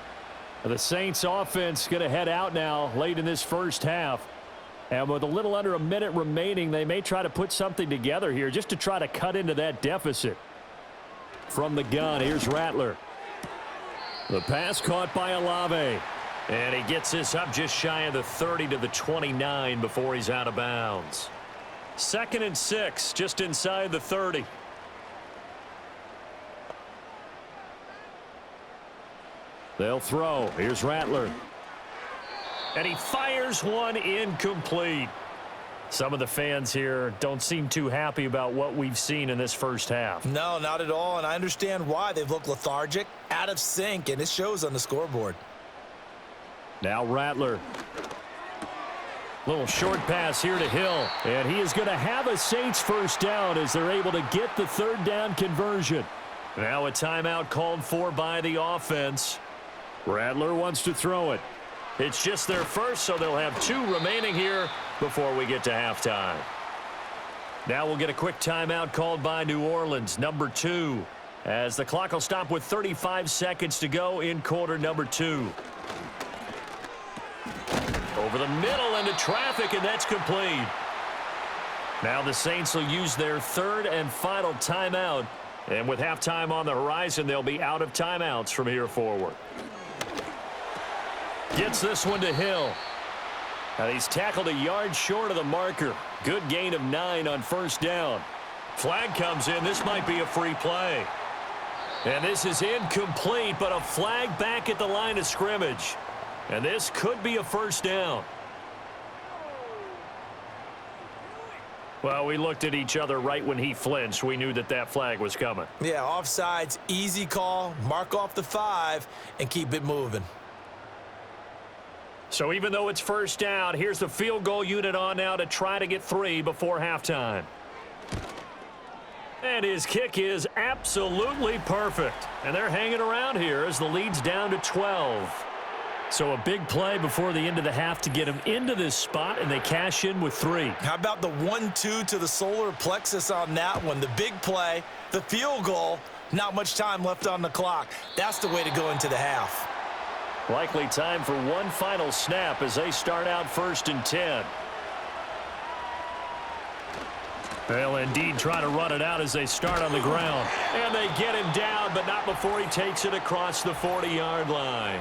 The Saints offense going to head out now late in this first half. And with a little under a minute remaining, they may try to put something together here just to try to cut into that deficit. From the gun, here's Rattler. The pass caught by Olave. And he gets this up just shy of the 30 to the 29 before he's out of bounds. 2nd and 6, just inside the 30. They'll throw. Here's Rattler. And he fires one incomplete. Some of the fans here don't seem too happy about what we've seen in this first half. No, not at all, and I understand why. They've looked lethargic, out of sync, and it shows on the scoreboard. Now Rattler. Little short pass here to Hill. And he is going to have a Saints first down as they're able to get the 3rd down conversion. Now a timeout called for by the offense. Rattler wants to throw it. It's just their first, so they'll have 2 remaining here before we get to halftime. Now we'll get a quick timeout called by New Orleans, number 2, as the clock will stop with 35 seconds to go in quarter number 2. Over the middle into traffic, and that's complete. Now the Saints will use their 3rd and final timeout, and with halftime on the horizon, they'll be out of timeouts from here forward. Gets this one to Hill. And he's tackled a yard short of the marker. Good gain of 9 on first down. Flag comes in. This might be a free play. And this is incomplete, but a flag back at the line of scrimmage. And this could be a first down. Well, we looked at each other right when he flinched. We knew that that flag was coming. Yeah, offsides, easy call, mark off the 5, and keep it moving. So even though it's first down, here's the field goal unit on now to try to get 3 before halftime. And his kick is absolutely perfect. And they're hanging around here as the lead's down to 12. So a big play before the end of the half to get him into this spot, and they cash in with 3. How about the 1-2 to the solar plexus on that one? The big play, the field goal, not much time left on the clock. That's the way to go into the half. Likely time for one final snap as they start out 1st and 10. They'll indeed try to run it out as they start on the ground. And they get him down, but not before he takes it across the 40-yard line.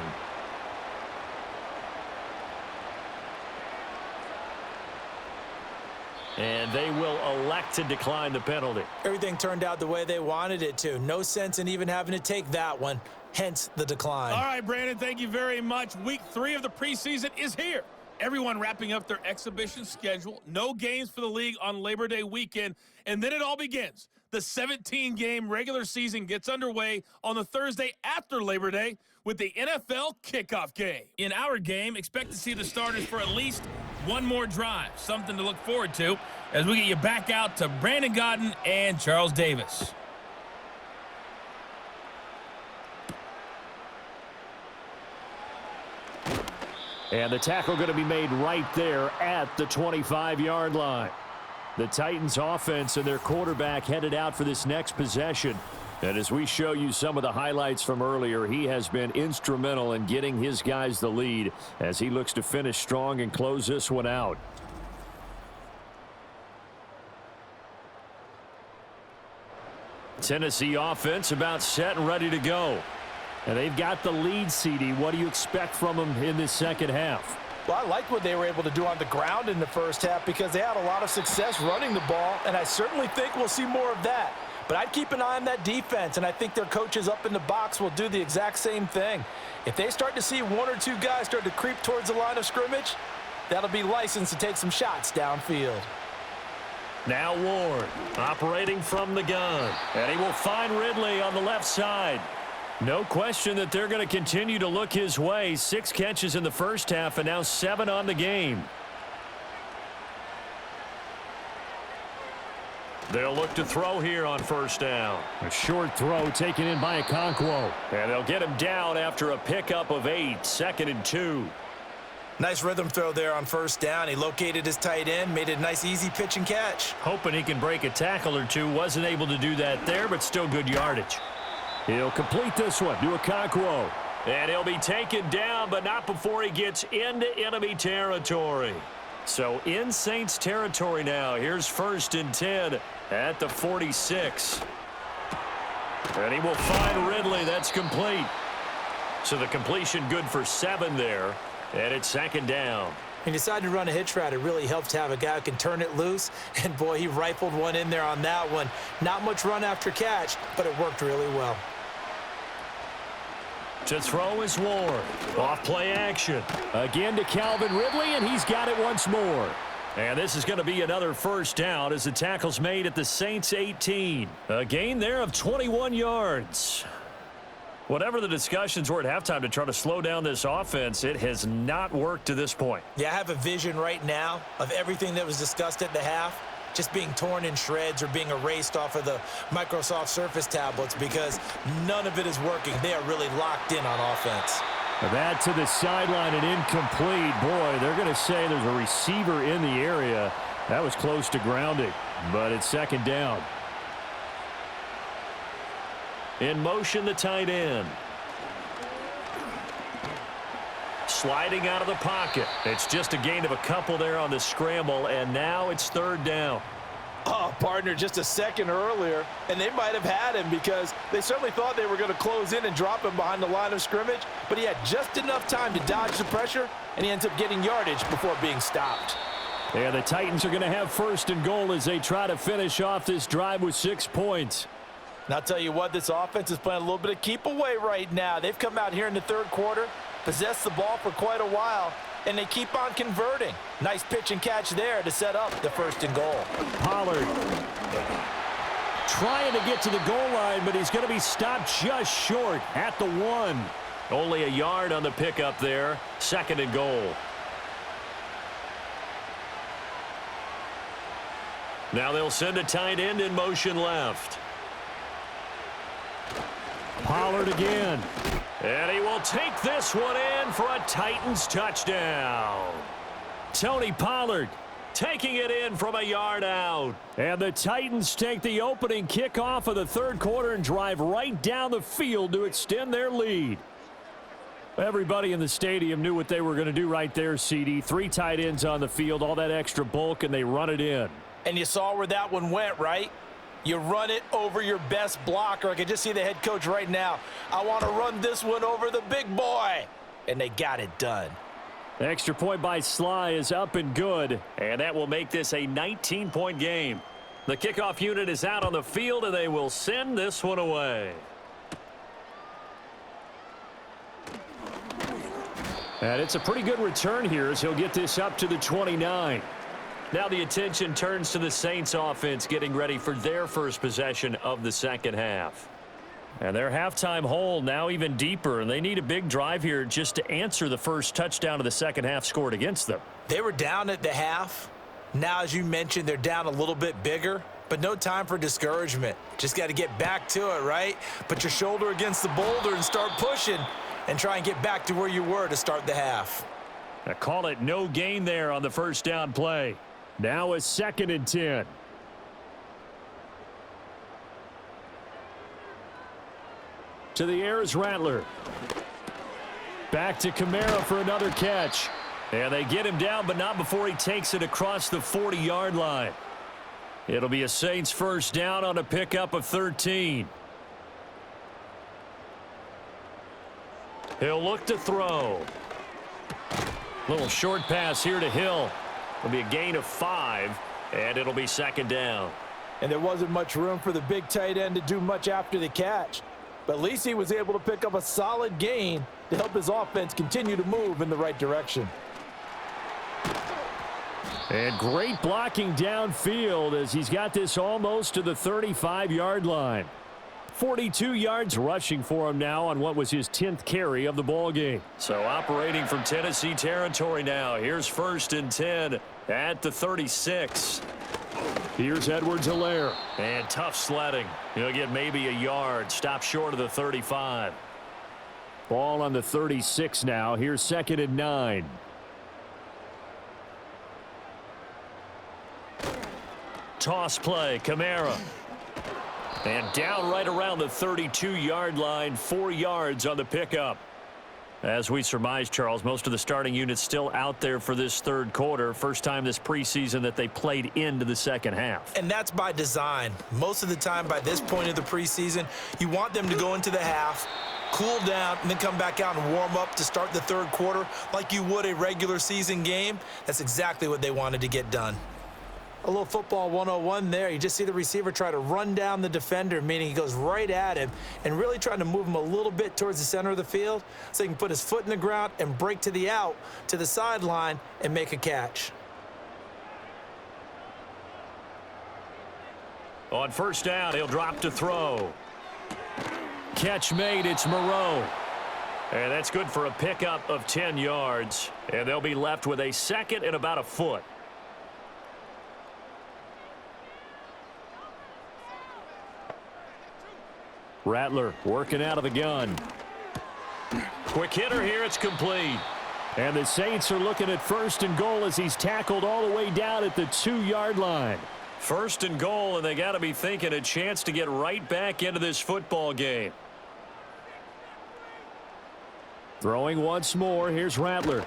And they will elect to decline the penalty. Everything turned out the way they wanted it to. No sense in even having to take that one. Hence the decline. All right, Brandon, thank you very much. Week 3 of the preseason is here. Everyone wrapping up their exhibition schedule. No games for the league on Labor Day weekend. And then it all begins. The 17-game regular season gets underway on the Thursday after Labor Day with the NFL kickoff game. In our game, expect to see the starters for at least one more drive. Something to look forward to as we get you back out to Brandon Godden and Charles Davis. And the tackle going to be made right there at the 25-yard line. The Titans offense and their quarterback headed out for this next possession. And as we show you some of the highlights from earlier, he has been instrumental in getting his guys the lead as he looks to finish strong and close this one out. Tennessee offense about set and ready to go. And they've got the lead, CD. What do you expect from them in this second half? Well, I like what they were able to do on the ground in the first half because they had a lot of success running the ball, and I certainly think we'll see more of that. But I'd keep an eye on that defense, and I think their coaches up in the box will do the exact same thing. If they start to see 1 or 2 guys start to creep towards the line of scrimmage, that'll be licensed to take some shots downfield. Now Ward operating from the gun. And he will find Ridley on the left side. No question that they're going to continue to look his way. 6 catches in the first half and now 7 on the game. They'll look to throw here on first down. A short throw taken in by Okonkwo. And they'll get him down after a pickup of 8. 2nd and 2. Nice rhythm throw there on first down. He located his tight end, made it a nice easy pitch and catch. Hoping he can break a tackle or two. Wasn't able to do that there, but still good yardage. He'll complete this one to Okonkwo. And he'll be taken down, but not before he gets into enemy territory. So in Saints territory now. Here's 1st and 10 at the 46. And he will find Ridley. That's complete. So the completion good for 7 there. And it's 2nd down. He decided to run a hitch route. It really helps to have a guy who can turn it loose. And, boy, he rifled one in there on that one. Not much run after catch, but it worked really well. To throw is Ward. Off play action. Again to Calvin Ridley, and he's got it once more. And this is going to be another first down as the tackle's made at the Saints 18. A gain there of 21 yards. Whatever the discussions were at halftime to try to slow down this offense, it has not worked to this point. Yeah, I have a vision right now of everything that was discussed at the half just being torn in shreds or being erased off of the Microsoft Surface tablets because none of it is working. They are really locked in on offense. That to the sideline and incomplete. Boy, they're going to say there's a receiver in the area. That was close to grounding, but it's 2nd down. In motion, the tight end. Sliding out of the pocket. It's just a gain of a couple there on the scramble, and now it's 3rd down. Oh, partner, just a second earlier, and they might have had him because they certainly thought they were going to close in and drop him behind the line of scrimmage, but he had just enough time to dodge the pressure, and he ends up getting yardage before being stopped. And the Titans are going to have 1st and goal as they try to finish off this drive with 6 points. And I'll tell you what, this offense is playing a little bit of keep away right now. They've come out here in the 3rd quarter, possessed the ball for quite a while, and they keep on converting. Nice pitch and catch there to set up the 1st and goal. Pollard trying to get to the goal line, but he's going to be stopped just short at the 1. Only a yard on the pickup there. 2nd and goal. Now they'll send a tight end in motion left. Pollard again. And he will take this one in for a Titans touchdown. Tony Pollard taking it in from a yard out. And the Titans take the opening kickoff of the 3rd quarter and drive right down the field to extend their lead. Everybody in the stadium knew what they were going to do right there, CD. 3 tight ends on the field, all that extra bulk, and they run it in. And you saw where that one went, right? You run it over your best blocker. I can just see the head coach right now. I want to run this one over the big boy. And they got it done. The extra point by Sly is up and good. And that will make this a 19-point game. The kickoff unit is out on the field, and they will send this one away. And it's a pretty good return here as he'll get this up to the 29. Now the attention turns to the Saints offense getting ready for their first possession of the 2nd half. And their halftime hole now even deeper, and they need a big drive here just to answer the first touchdown of the 2nd half scored against them. They were down at the half. Now, as you mentioned, they're down a little bit bigger, but no time for discouragement. Just got to get back to it, right? Put your shoulder against the boulder and start pushing and try and get back to where you were to start the half. I call it no gain there on the first down play. Now a 2nd and 10. To the air is Rattler. Back to Kamara for another catch. And they get him down, but not before he takes it across the 40-yard line. It'll be a Saints first down on a pickup of 13. He'll look to throw. Little short pass here to Hill. It'll be a gain of 5, and it'll be 2nd down. And there wasn't much room for the big tight end to do much after the catch. But at least he was able to pick up a solid gain to help his offense continue to move in the right direction. And great blocking downfield as he's got this almost to the 35-yard line. 42 yards rushing for him now on what was his 10th carry of the ball game. So operating from Tennessee territory now. Here's 1st and 10 at the 36. Here's Edwards-Helaire. And tough sledding. He'll get maybe a yard. Stop short of the 35. Ball on the 36 now. Here's 2nd and 9. Toss play, Kamara. And down right around the 32-yard line, 4 yards on the pickup. As we surmise, Charles, most of the starting units still out there for this third quarter. First time this preseason that they played into the second half. And that's by design. Most of the time by this point of the preseason, you want them to go into the half, cool down, and then come back out and warm up to start the third quarter like you would a regular season game. That's exactly what they wanted to get done. A little football 101 there. You just see the receiver try to run down the defender, meaning he goes right at him and really trying to move him a little bit towards the center of the field so he can put his foot in the ground and break to the out, to the sideline, and make a catch. On 1st down, he'll drop to throw. Catch made. It's Moreau. And that's good for a pickup of 10 yards. And they'll be left with a 2nd and about a foot. Rattler working out of the gun. Quick hitter here. It's complete. And the Saints are looking at 1st and goal as he's tackled all the way down at the 2-yard line. 1st and goal, and they got to be thinking a chance to get right back into this football game. Throwing once more. Here's Rattler.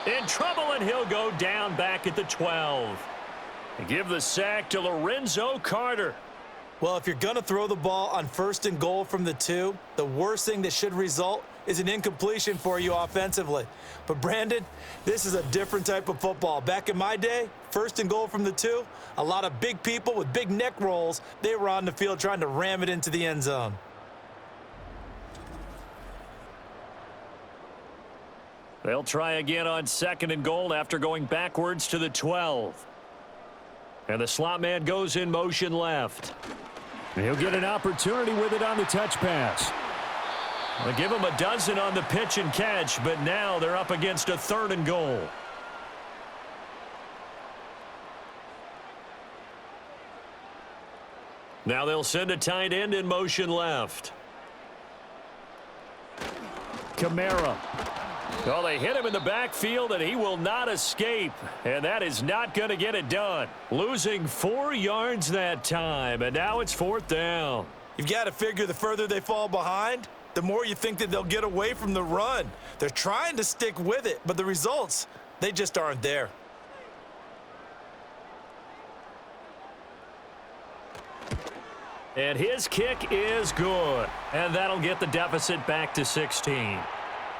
In trouble, and he'll go down back at the 12. Give the sack to Lorenzo Carter. Well, if you're going to throw the ball on 1st and goal from the 2, the worst thing that should result is an incompletion for you offensively. But, Brandon, this is a different type of football. Back in my day, 1st and goal from the 2, a lot of big people with big neck rolls, they were on the field trying to ram it into the end zone. They'll try again on 2nd and goal after going backwards to the 12. And the slot man goes in motion left. He'll get an opportunity with it on the touch pass. They'll give him a dozen on the pitch and catch, but now they're up against a 3rd and goal. Now they'll send a tight end in motion left. Kamara. Well, they hit him in the backfield, and he will not escape. And that is not going to get it done. Losing 4 yards that time, and now it's 4th down. You've got to figure the further they fall behind, the more you think that they'll get away from the run. They're trying to stick with it, but the results, they just aren't there. And his kick is good. And that'll get the deficit back to 16.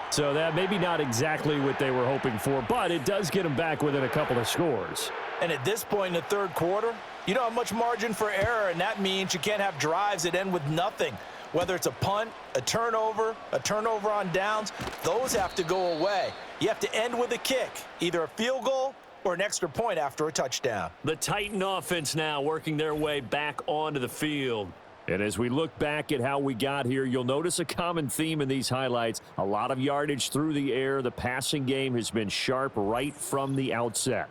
So that maybe not exactly what they were hoping for, but it does get them back within a couple of scores. And at this point in the third quarter, you don't have much margin for error, and that means you can't have drives that end with nothing. Whether it's a punt, a turnover on downs, those have to go away. You have to end with a kick, either a field goal or an extra point after a touchdown. The Titan offense now working their way back onto the field. And as we look back at how we got here, you'll notice a common theme in these highlights. A lot of yardage through the air. The passing game has been sharp right from the outset.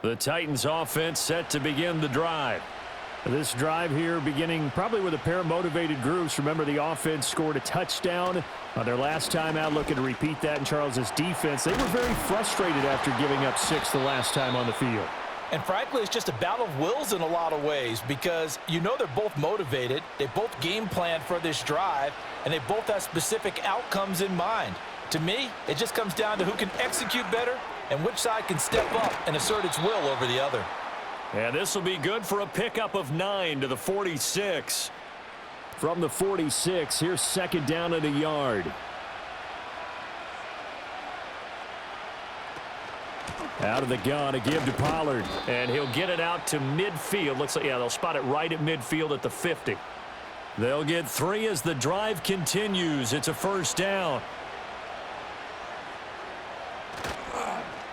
The Titans offense set to begin the drive. This drive here beginning probably with a pair of motivated groups. Remember, the offense scored a touchdown on their last time out. Looking to repeat that in Charles's defense. They were very frustrated after giving up 6 the last time on the field. And frankly, it's just a battle of wills in a lot of ways because you know they're both motivated, they both game plan for this drive, and they both have specific outcomes in mind. To me, it just comes down to who can execute better and which side can step up and assert its will over the other. And this will be good for a pickup of 9 to the 46. From the 46, here's 2nd down at a yard. Out of the gun, a give to Pollard. And he'll get it out to midfield. Looks like, yeah, they'll spot it right at midfield at the 50. They'll get 3 as the drive continues. It's a 1st down.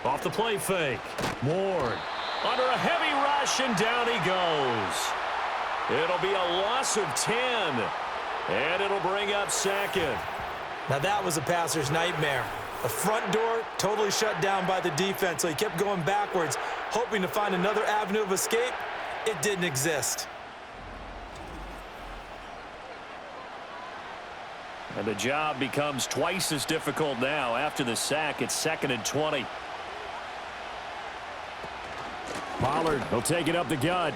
Off the play fake. Ward under a heavy rush, and down he goes. It'll be a loss of 10, and it'll bring up second. Now that was a passer's nightmare. The front door totally shut down by the defense, so he kept going backwards, hoping to find another avenue of escape. It didn't exist. And the job becomes twice as difficult now. After the sack, it's 2nd and 20. Pollard, he'll take it up the gut.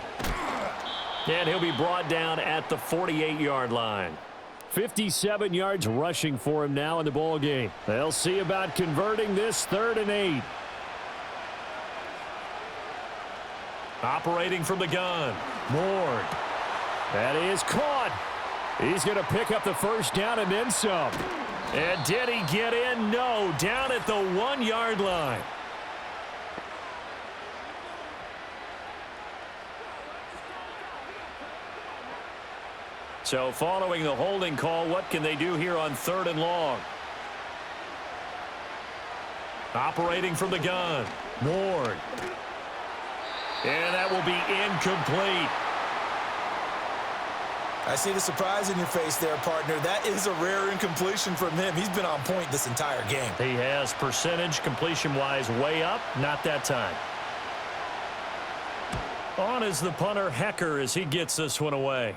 And he'll be brought down at the 48-yard line. 57 yards rushing for him now in the ball game. They'll see about converting this 3rd and 8. Operating from the gun. Ward. That is caught. He's going to pick up the first down and then some. And did he get in? No, down at the 1-yard line. So following the holding call, what can they do here on 3rd and long? Operating from the gun. Ward. And that will be incomplete. I see the surprise in your face there, partner. That is a rare incompletion from him. He's been on point this entire game. He has percentage completion-wise way up. Not that time. On is the punter, Hecker, as he gets this one away.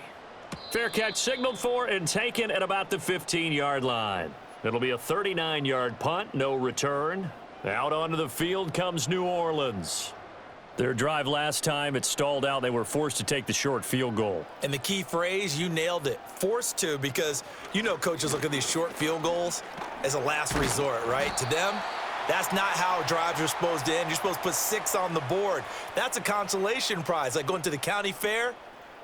Fair catch signaled for and taken at about the 15-yard line. It'll be a 39-yard punt, no return. Out onto the field comes New Orleans. Their drive last time, it stalled out. They were forced to take the short field goal. And the key phrase, you nailed it, forced to, because you know coaches look at these short field goals as a last resort, right? To them, that's not how drives are supposed to end. You're supposed to put 6 on the board. That's a consolation prize, like going to the county fair.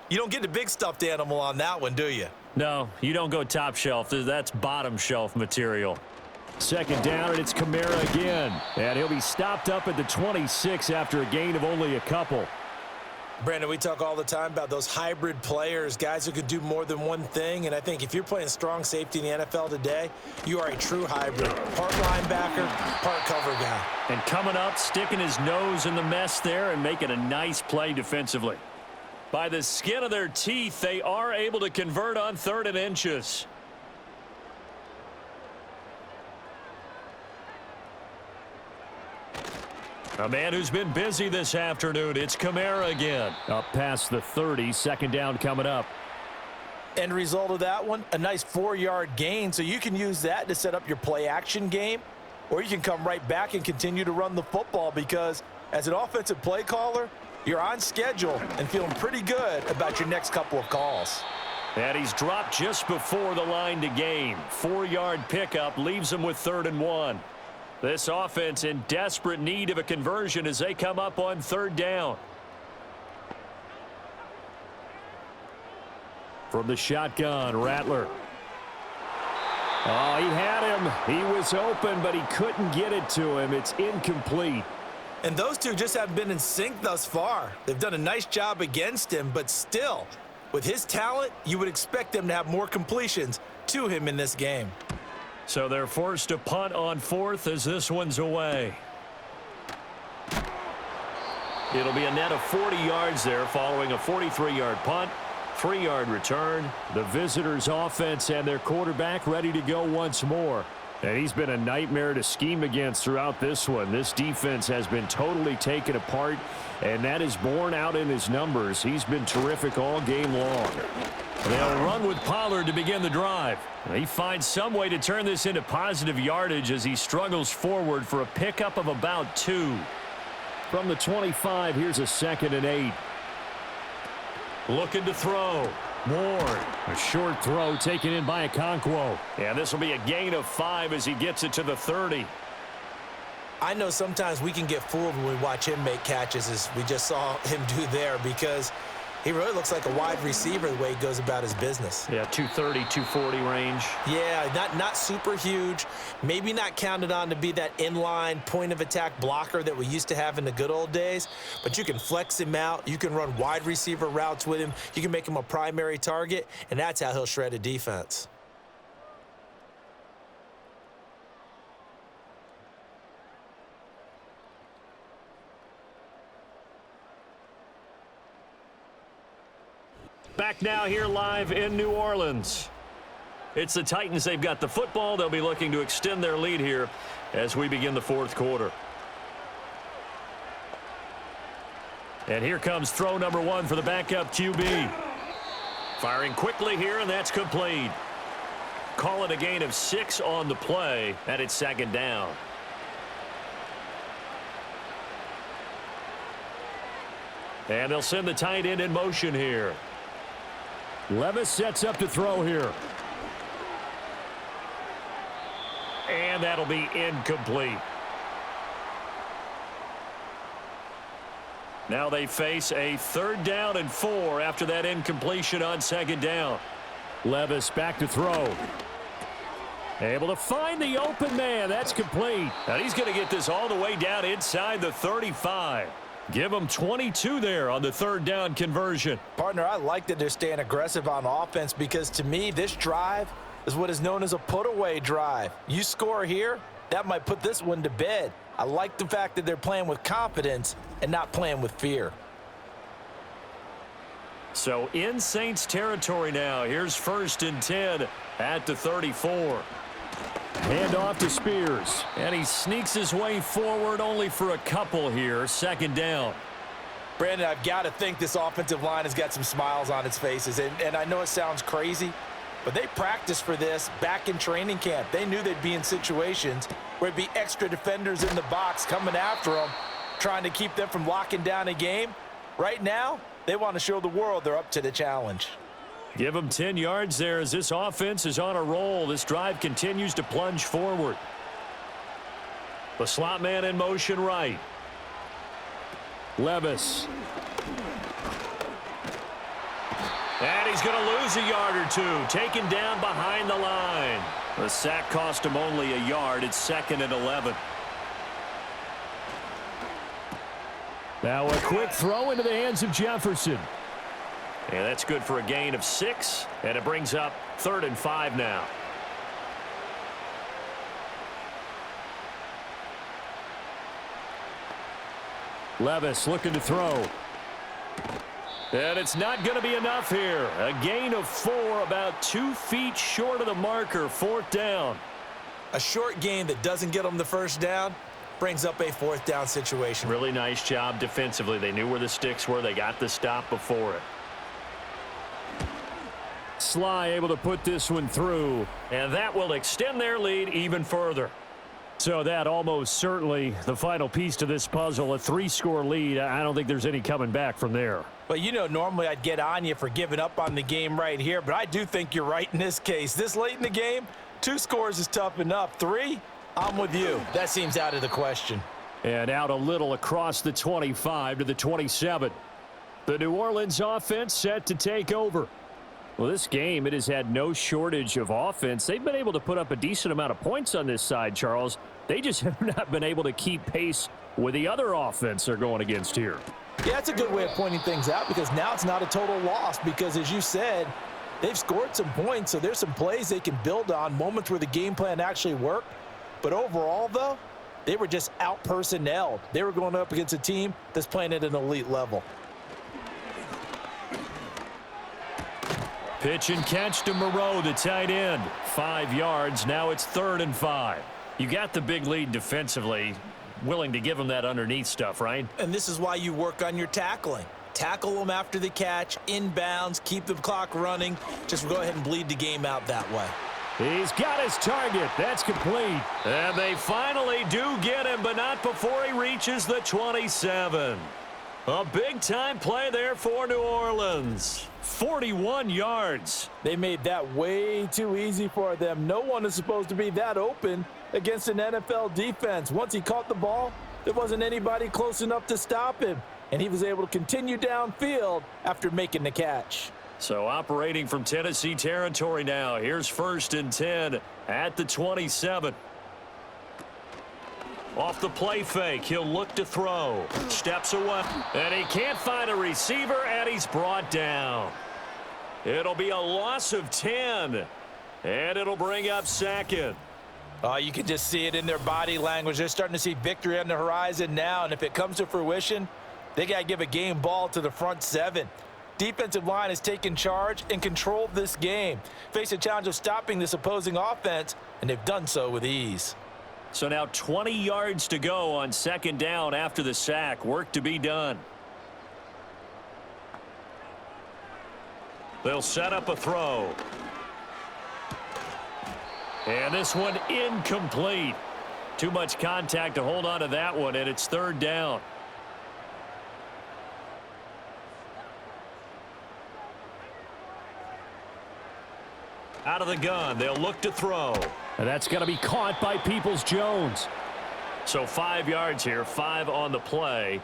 You don't get the big stuffed animal on that one, do you? No, you don't go top shelf. That's bottom shelf material. 2nd down, and it's Kamara again. And he'll be stopped up at the 26 after a gain of only a couple. Brandon, we talk all the time about those hybrid players, guys who could do more than one thing. And I think if you're playing strong safety in the NFL today, you are a true hybrid. Part linebacker, part cover guy. And coming up, sticking his nose in the mess there and making a nice play defensively. By the skin of their teeth, they are able to convert on 3rd and inches. A man who's been busy this afternoon, it's Kamara again. Up past the 30, 2nd down coming up. End result of that one, a nice 4-yard gain, so you can use that to set up your play-action game, or you can come right back and continue to run the football because as an offensive play caller, you're on schedule and feeling pretty good about your next couple of calls. And he's dropped just before the line to gain. 4-yard pickup leaves him with 3rd and 1. This offense in desperate need of a conversion as they come up on 3rd down. From the shotgun, Rattler. Oh, he had him. He was open, but he couldn't get it to him. It's incomplete. And those two just haven't been in sync thus far. They've done a nice job against him, but still, with his talent, you would expect them to have more completions to him in this game. So they're forced to punt on 4th as this one's away. It'll be a net of 40 yards there following a 43-yard punt, 3-yard return. The visitors' offense and their quarterback ready to go once more. And he's been a nightmare to scheme against throughout this one. This defense has been totally taken apart, and that is borne out in his numbers. He's been terrific all game long. They'll run with Pollard to begin the drive. He finds some way to turn this into positive yardage as he struggles forward for a pickup of about 2. From the 25, here's a 2nd and 8. Looking to throw. Ward. A short throw taken in by Okonkwo. And this will be a gain of 5 as he gets it to the 30. I know sometimes we can get fooled when we watch him make catches, as we just saw him do there, because he really looks like a wide receiver the way he goes about his business. Yeah, 230, 240 range. Yeah, not super huge. Maybe not counted on to be that inline point-of-attack blocker that we used to have in the good old days. But you can flex him out. You can run wide receiver routes with him. You can make him a primary target, and that's how he'll shred a defense. Back now here live in New Orleans. It's the Titans. They've got the football. They'll be looking to extend their lead here as we begin the fourth quarter. And here comes throw number 1 for the backup QB. Firing quickly here, and that's complete. Call it a gain of 6 on the play, and it's second down. And they'll send the tight end in motion here. Levis sets up to throw here. And that'll be incomplete. Now they face a 3rd down and 4 after that incompletion on second down. Levis back to throw. Able to find the open man. That's complete. And he's going to get this all the way down inside the 35. Give him 22 there on the 3rd down conversion. Partner, I like that they're staying aggressive on offense because to me, this drive is what is known as a put-away drive. You score here, that might put this one to bed. I like the fact that they're playing with confidence and not playing with fear. So in Saints territory now. Here's 1st and 10 at the 34. Hand off to Spears. And he sneaks his way forward only for a couple here. 2nd down. Brandon, I've got to think this offensive line has got some smiles on its faces. And I know it sounds crazy, but they practiced for this back in training camp. They knew they'd be in situations where it'd be extra defenders in the box coming after them, trying to keep them from locking down a game. Right now, they want to show the world they're up to the challenge. Give them 10 yards there as this offense is on a roll. This drive continues to plunge forward. The slot man in motion right. Levis. And he's going to lose a yard or 2. Taken down behind the line. The sack cost him only a yard. It's 2nd and 11. Now a quick throw into the hands of Jefferson. And that's good for a gain of 6. And it brings up 3rd and 5 now. Levis looking to throw. And it's not going to be enough here. A gain of 4, about 2 feet short of the marker. 4th down. A short gain that doesn't get them the 1st down brings up a 4th down situation. Really nice job defensively. They knew where the sticks were. They got the stop before it. Sly able to put this one through. And that will extend their lead even further. So that almost certainly the final piece to this puzzle. A 3-score lead. I don't think there's any coming back from there. But, you know, normally I'd get on you for giving up on the game right here, but I do think you're right in this case. This late in the game, 2 scores is tough enough. 3, I'm with you. That seems out of the question. And out a little across the 25 to the 27. The New Orleans offense set to take over. Well, this game, it has had no shortage of offense. They've been able to put up a decent amount of points on this side, Charles. They just have not been able to keep pace with the other offense they're going against here. Yeah, that's a good way of pointing things out because now it's not a total loss because, as you said, they've scored some points, so there's some plays they can build on, moments where the game plan actually worked. But overall, though, they were just out-personnelled. They were going up against a team that's playing at an elite level. Pitch and catch to Moreau, the tight end. 5 yards. Now it's 3rd and 5. You got the big lead defensively. Willing to give them that underneath stuff, right? And this is why you work on your tackling. Tackle them after the catch, inbounds, keep the clock running. Just go ahead and bleed the game out that way. He's got his target. That's complete. And they finally do get him, but not before he reaches the 27. A big-time play there for New Orleans. 41 yards. They made that way too easy for them. No one is supposed to be that open against an NFL defense. Once he caught the ball, there wasn't anybody close enough to stop him, and he was able to continue downfield after making the catch. So operating from Tennessee territory now. Here's 1st and 10 at the 27. Off the play fake, he'll look to throw. Steps away, and he can't find a receiver, and he's brought down. It'll be a loss of 10, and it'll bring up 2nd. You can just see it in their body language. They're starting to see victory on the horizon now, and if it comes to fruition, they got to give a game ball to the front 7. defensive line has taken charge and controlled this game. Face a challenge of stopping this opposing offense, and they've done so with ease. So now 20 yards to go on second down after the sack. Work to be done. They'll set up a throw. And this one incomplete. Too much contact to hold on to that one, and it's third down. Out of the gun, they'll look to throw. And that's going to be caught by Peoples-Jones. So 5 yards here, 5 on the play.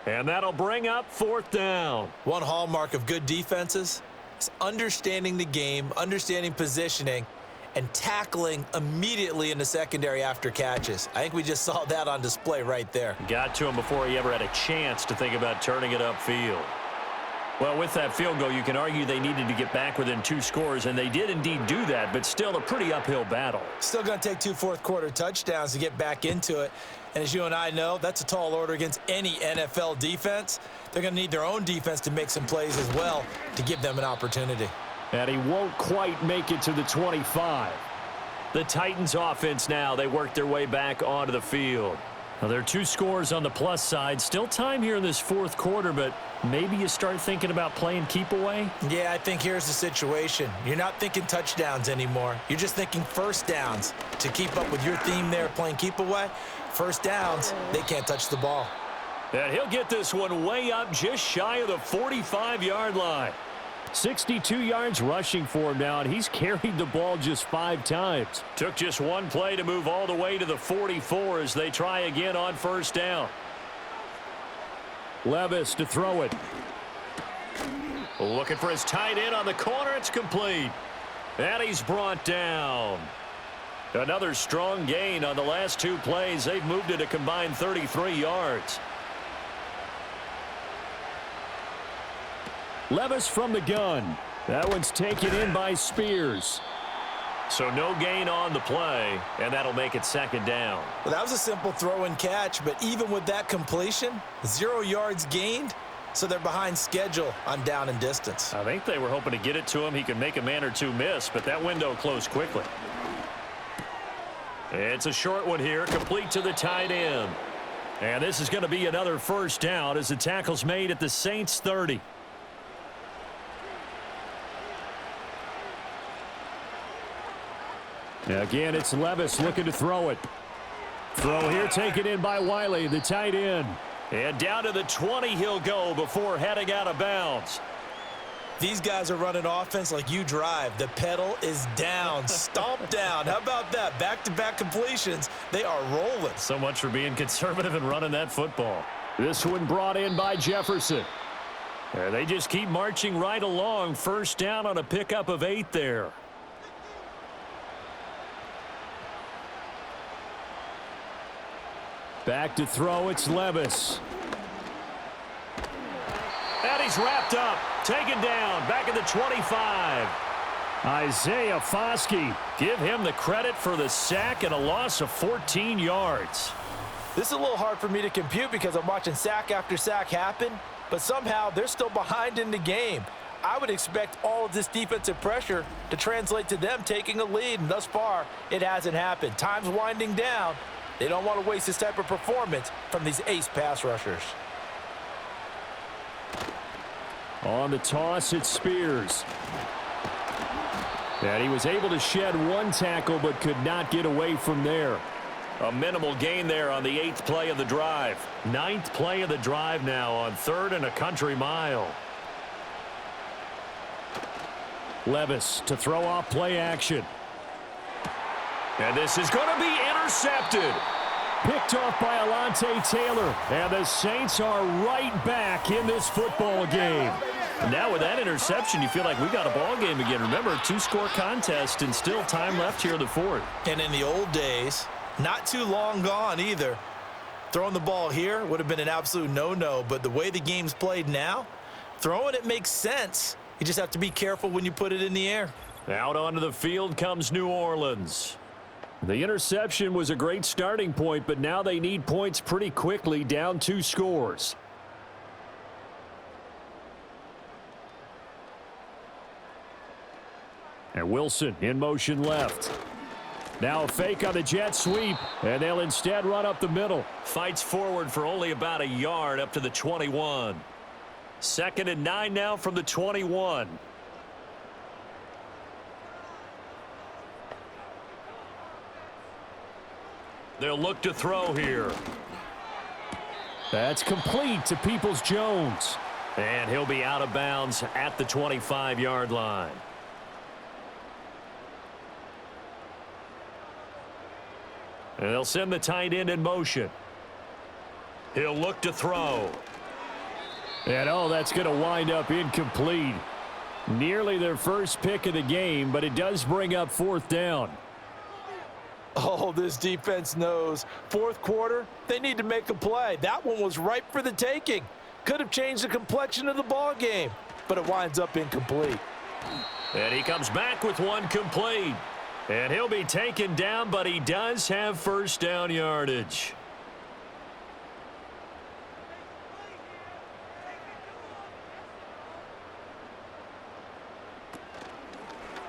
And that'll bring up fourth down. One hallmark of good defenses is understanding the game, understanding positioning, and tackling immediately in the secondary after catches. I think we just saw that on display right there. Got to him before he ever had a chance to think about turning it upfield. Well, with that field goal, you can argue they needed to get back within 2 scores, and they did indeed do that, but still a pretty uphill battle. Still going to take 2 fourth-quarter touchdowns to get back into it. And as you and I know, that's a tall order against any NFL defense. They're going to need their own defense to make some plays as well to give them an opportunity. And he won't quite make it to the 25. The Titans offense now, they work their way back onto the field. Now, there are 2 scores on the plus side. Still time here in this fourth quarter, but maybe you start thinking about playing keep away? Yeah, I think here's the situation. You're not thinking touchdowns anymore. You're just thinking first downs. To keep up with your theme there, playing keep away, first downs, they can't touch the ball. And he'll get this one way up just shy of the 45-yard line. 62 yards rushing for him now, and he's carried the ball just 5 times. Took just 1 play to move all the way to the 44 as they try again on first down. Levis to throw it. Looking for his tight end on the corner. It's complete. And he's brought down. Another strong gain on the last 2 plays. They've moved it a combined 33 yards. Levis from the gun. That one's taken in by Spears. So no gain on the play, and that'll make it second down. Well, that was a simple throw and catch, but even with that completion, 0 yards gained, so they're behind schedule on down and distance. I think they were hoping to get it to him. He could make a man or 2 miss, but that window closed quickly. It's a short one here, complete to the tight end. And this is going to be another first down as the tackle's made at the Saints 30. Again, it's Levis looking to throw it. Throw here taken in by Wiley, the tight end. And down to the 20 he'll go before heading out of bounds. These guys are running offense like you drive. The pedal is down, stomp down. How about that? Back-to-back completions. They are rolling. So much for being conservative and running that football. This one brought in by Jefferson. They just keep marching right along. First down on a pickup of 8 there. Back to throw, it's Levis. And he's wrapped up, taken down, back at the 25. Isaiah Foskey. Give him the credit for the sack and a loss of 14 yards. This is a little hard for me to compute because I'm watching sack after sack happen, but somehow they're still behind in the game. I would expect all of this defensive pressure to translate to them taking a lead, and thus far, it hasn't happened. Time's winding down. They don't want to waste this type of performance from these ace pass rushers. On the toss, it's Spears. And he was able to shed 1 tackle but could not get away from there. A minimal gain there on the 8th play of the drive. 9th play of the drive now on 3rd and a country mile. Levis to throw off play action. And this is going to be intercepted. Picked off by Alontae Taylor. And the Saints are right back in this football game. Now with that interception, you feel like we got a ball game again. Remember, 2-score contest and still time left here in the 4th. And in the old days, not too long gone either, throwing the ball here would have been an absolute no-no. But the way the game's played now, throwing it makes sense. You just have to be careful when you put it in the air. Out onto the field comes New Orleans. The interception was a great starting point, but now they need points pretty quickly, down 2 scores. And Wilson in motion left. Now a fake on the jet sweep, and they'll instead run up the middle. Fights forward for only about a yard up to the 21. 2nd and 9 now from the 21. They'll look to throw here. That's complete to Peoples-Jones. And he'll be out of bounds at the 25-yard line. And they'll send the tight end in motion. He'll look to throw. And that's going to wind up incomplete. Nearly their first pick of the game, but it does bring up 4th down. Oh, this defense knows. 4th quarter, they need to make a play. That one was ripe for the taking. Could have changed the complexion of the ball game, but it winds up incomplete. And he comes back with one complete. And he'll be taken down, but he does have 1st down yardage.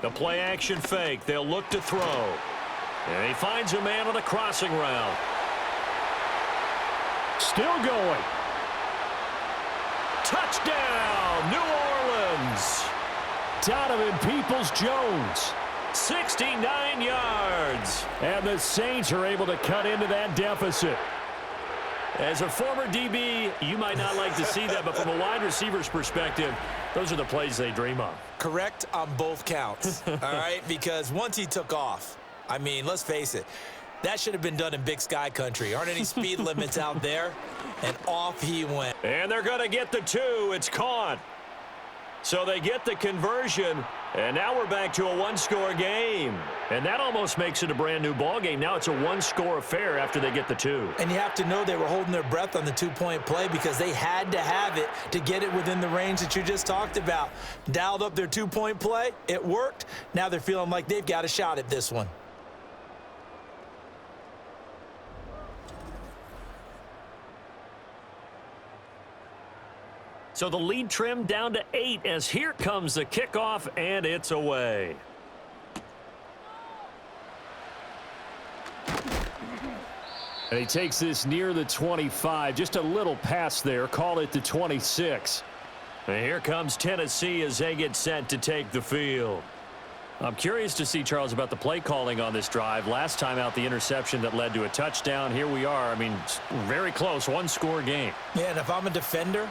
The play action fake. They'll look to throw. And he finds a man on the crossing route. Still going. Touchdown, New Orleans. Donovan Peoples-Jones. 69 yards. And the Saints are able to cut into that deficit. As a former DB, you might not like to see that, but from a wide receiver's perspective, those are the plays they dream of. Correct on both counts, all right? Because once he took off, I mean, let's face it, that should have been done in Big Sky Country. Aren't any speed limits out there? And off he went. And they're going to get the 2. It's caught. So they get the conversion, and now we're back to a 1-score game. And that almost makes it a brand-new ball game. Now it's a 1-score affair after they get the 2. And you have to know they were holding their breath on the 2-point play because they had to have it to get it within the range that you just talked about. Dialed up their 2-point play. It worked. Now they're feeling like they've got a shot at this one. So the lead trimmed down to 8 as here comes the kickoff, and it's away. And he takes this near the 25. Just a little pass there. Call it the 26. And here comes Tennessee as they get set to take the field. I'm curious to see, Charles, about the play calling on this drive. Last time out, the interception that led to a touchdown. Here we are. I mean, very close, 1-score game. Yeah, and if I'm a defender,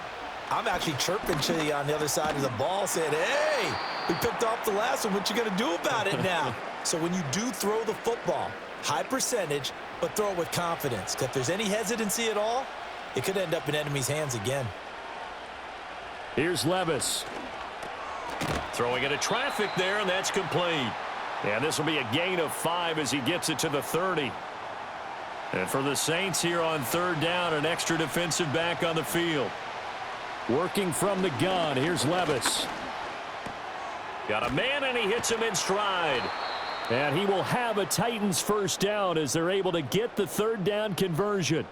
I'm actually chirping to you on the other side of the ball saying, hey, we picked off the last one. What you going to do about it now? So when you do throw the football, high percentage, but throw it with confidence. Because if there's any hesitancy at all, it could end up in enemy's hands again. Here's Levis. Throwing into traffic there, and that's complete. And this will be a gain of 5 as he gets it to the 30. And for the Saints here on 3rd down, an extra defensive back on the field. Working from the gun. Here's Levis. Got a man, and he hits him in stride. And he will have a Titans 1st down as they're able to get the 3rd down conversion.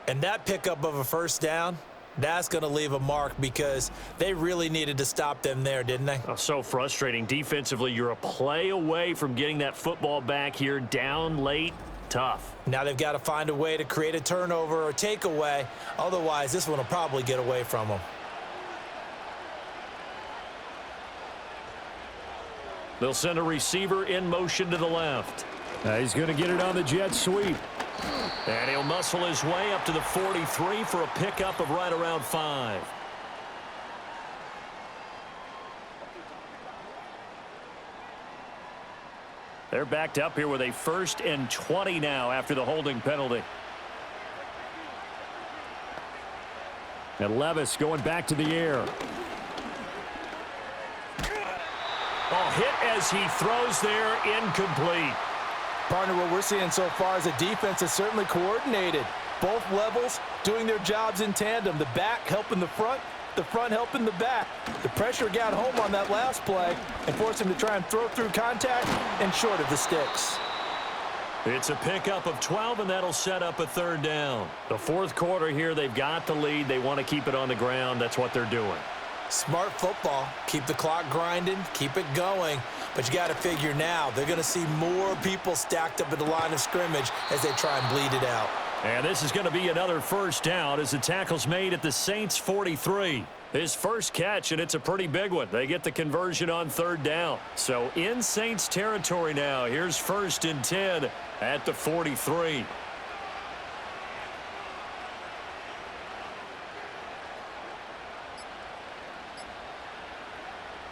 And that pickup of a 1st down, that's going to leave a mark because they really needed to stop them there, didn't they? Oh, so frustrating. Defensively, you're a play away from getting that football back here down late. Tough. Now they've got to find a way to create a turnover or takeaway. Otherwise, this one will probably get away from them. They'll send a receiver in motion to the left. He's going to get it on the jet sweep. And he'll muscle his way up to the 43 for a pickup of right around 5. They're backed up here with a 1st and 20 now after the holding penalty. And Levis going back to the air. Oh, hit as he throws there, incomplete. Partner, what we're seeing so far is a defense that's certainly coordinated. Both levels doing their jobs in tandem. The back helping the front helping the back. The pressure got home on that last play and forced him to try and throw through contact and short of the sticks. It's a pickup of 12, and that'll set up a 3rd down. The 4th quarter here, they've got the lead. They want to keep it on the ground. That's what they're doing. Smart football. Keep the clock grinding. Keep it going. But you got to figure now, they're going to see more people stacked up at the line of scrimmage as they try and bleed it out. And this is going to be another first down as the tackle's made at the Saints 43. His first catch, and it's a pretty big one. They get the conversion on third down. So in Saints territory now. Here's 1st and 10 at the 43.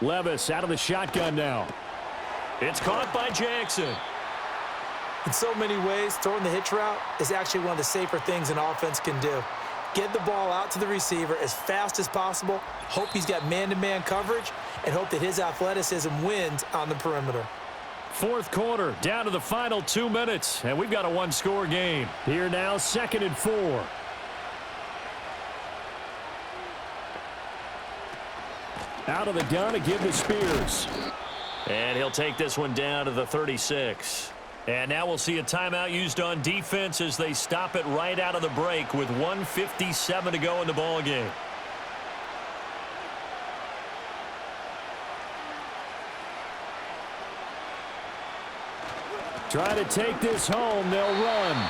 Levis out of the shotgun now. It's caught by Jackson. In so many ways, throwing the hitch route is actually one of the safer things an offense can do. Get the ball out to the receiver as fast as possible, hope he's got man-to-man coverage, and hope that his athleticism wins on the perimeter. Fourth quarter, down to the final 2 minutes, and we've got a one-score game. Here now, 2nd and 4. Out of the gun to give to Spears. And he'll take this one down to the 36. And now we'll see a timeout used on defense as they stop it right out of the break with 1:57 to go in the ball game. Try to take this home. They'll run.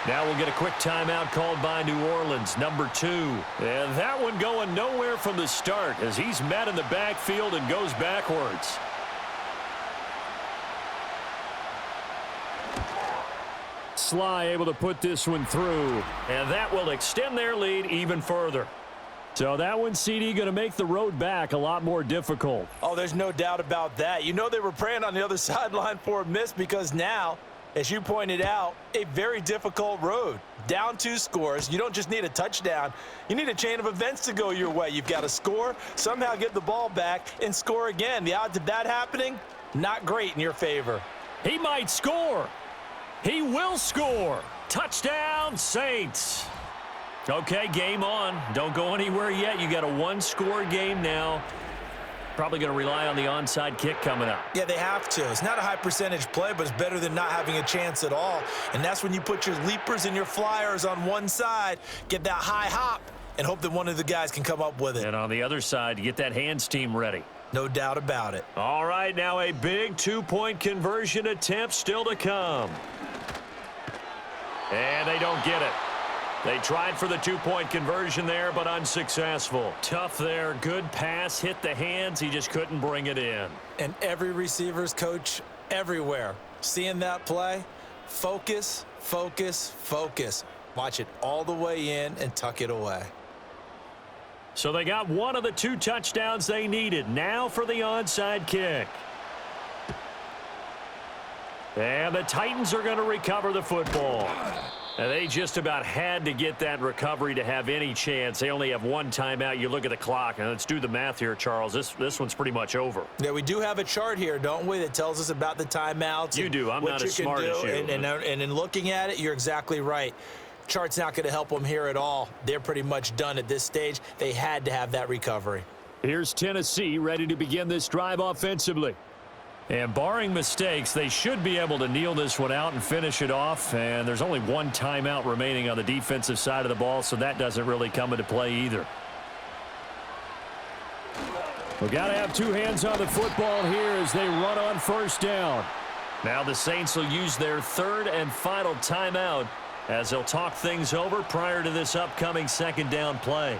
Now we'll get a quick timeout called by New Orleans, number 2. And that one going nowhere from the start as he's met in the backfield and goes backwards. Sly able to put this one through. And that will extend their lead even further. So that one, CD, going to make the road back a lot more difficult. Oh, there's no doubt about that. You know they were praying on the other sideline for a miss because now, as you pointed out, a very difficult road. Down 2 scores. You don't just need a touchdown. You need a chain of events to go your way. You've got to score, somehow get the ball back, and score again. The odds of that happening, not great in your favor. He might score. He will score. Touchdown, Saints. Okay, game on. Don't go anywhere yet. You got a one-score game now. Probably going to rely on the onside kick coming up. Yeah, they have to. It's not a high percentage play, but it's better than not having a chance at all. And that's when you put your leapers and your flyers on one side, get that high hop, and hope that one of the guys can come up with it. And on the other side, get that hands team ready. No doubt about it. All right, now a big two-point conversion attempt still to come. And they don't get it. They tried for the two-point conversion there, but unsuccessful. Tough there. Good pass. Hit the hands. He just couldn't bring it in. And every receiver's coach everywhere, seeing that play, focus, focus, focus. Watch it all the way in and tuck it away. So they got one of the 2 touchdowns they needed. Now for the onside kick. And the Titans are going to recover the football. And they just about had to get that recovery to have any chance. They only have 1 timeout. You look at the clock, and let's do the math here, Charles. This one's pretty much over. Yeah, we do have a chart here, don't we, that tells us about the timeouts. You do. I'm not as smart as you. And in looking at it, you're exactly right. Chart's not going to help them here at all. They're pretty much done at this stage. They had to have that recovery. Here's Tennessee ready to begin this drive offensively. And barring mistakes, they should be able to kneel this one out and finish it off. And there's only 1 timeout remaining on the defensive side of the ball, so that doesn't really come into play either. We've got to have 2 hands on the football here as they run on first down. Now the Saints will use their 3rd and final timeout as they'll talk things over prior to this upcoming 2nd down play.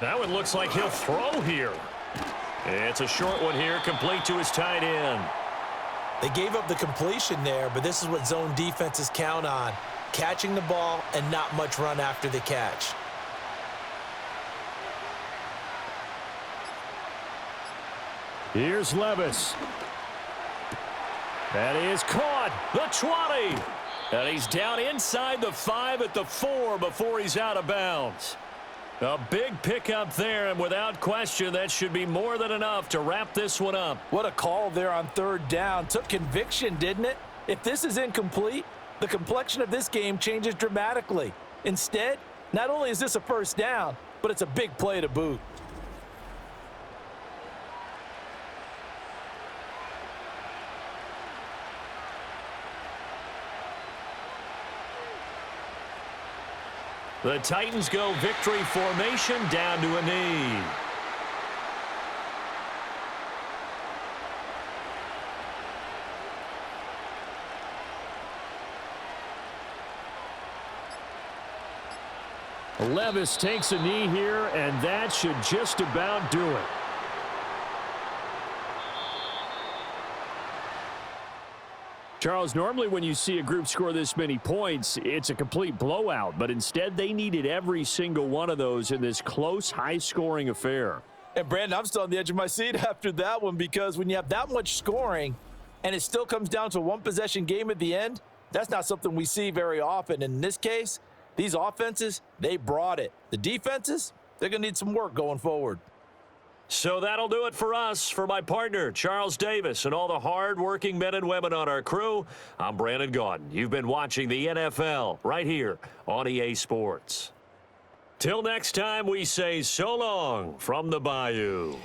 That one looks like he'll throw here. It's a short one here, complete to his tight end. They gave up the completion there, but this is what zone defenses count on. Catching the ball and not much run after the catch. Here's Levis. That is caught. The 20. And he's down inside the 5 at the 4 before he's out of bounds. A big pickup there, and without question, that should be more than enough to wrap this one up. What a call there on 3rd down. Took conviction, didn't it? If this is incomplete, the complexion of this game changes dramatically. Instead, not only is this a first down, but it's a big play to boot. The Titans go victory formation down to a knee. Levis takes a knee here, and that should just about do it. Charles, normally when you see a group score this many points, it's a complete blowout, but instead they needed every single one of those in this close, high-scoring affair. And, Brandon, I'm still on the edge of my seat after that one because when you have that much scoring and it still comes down to a one-possession game at the end, that's not something we see very often. In this case, these offenses, they brought it. The defenses, they're going to need some work going forward. So that'll do it for us. For my partner, Charles Davis, and all the hard-working men and women on our crew, I'm Brandon Gaudin. You've been watching the NFL right here on EA Sports. Till next time, we say so long from the Bayou.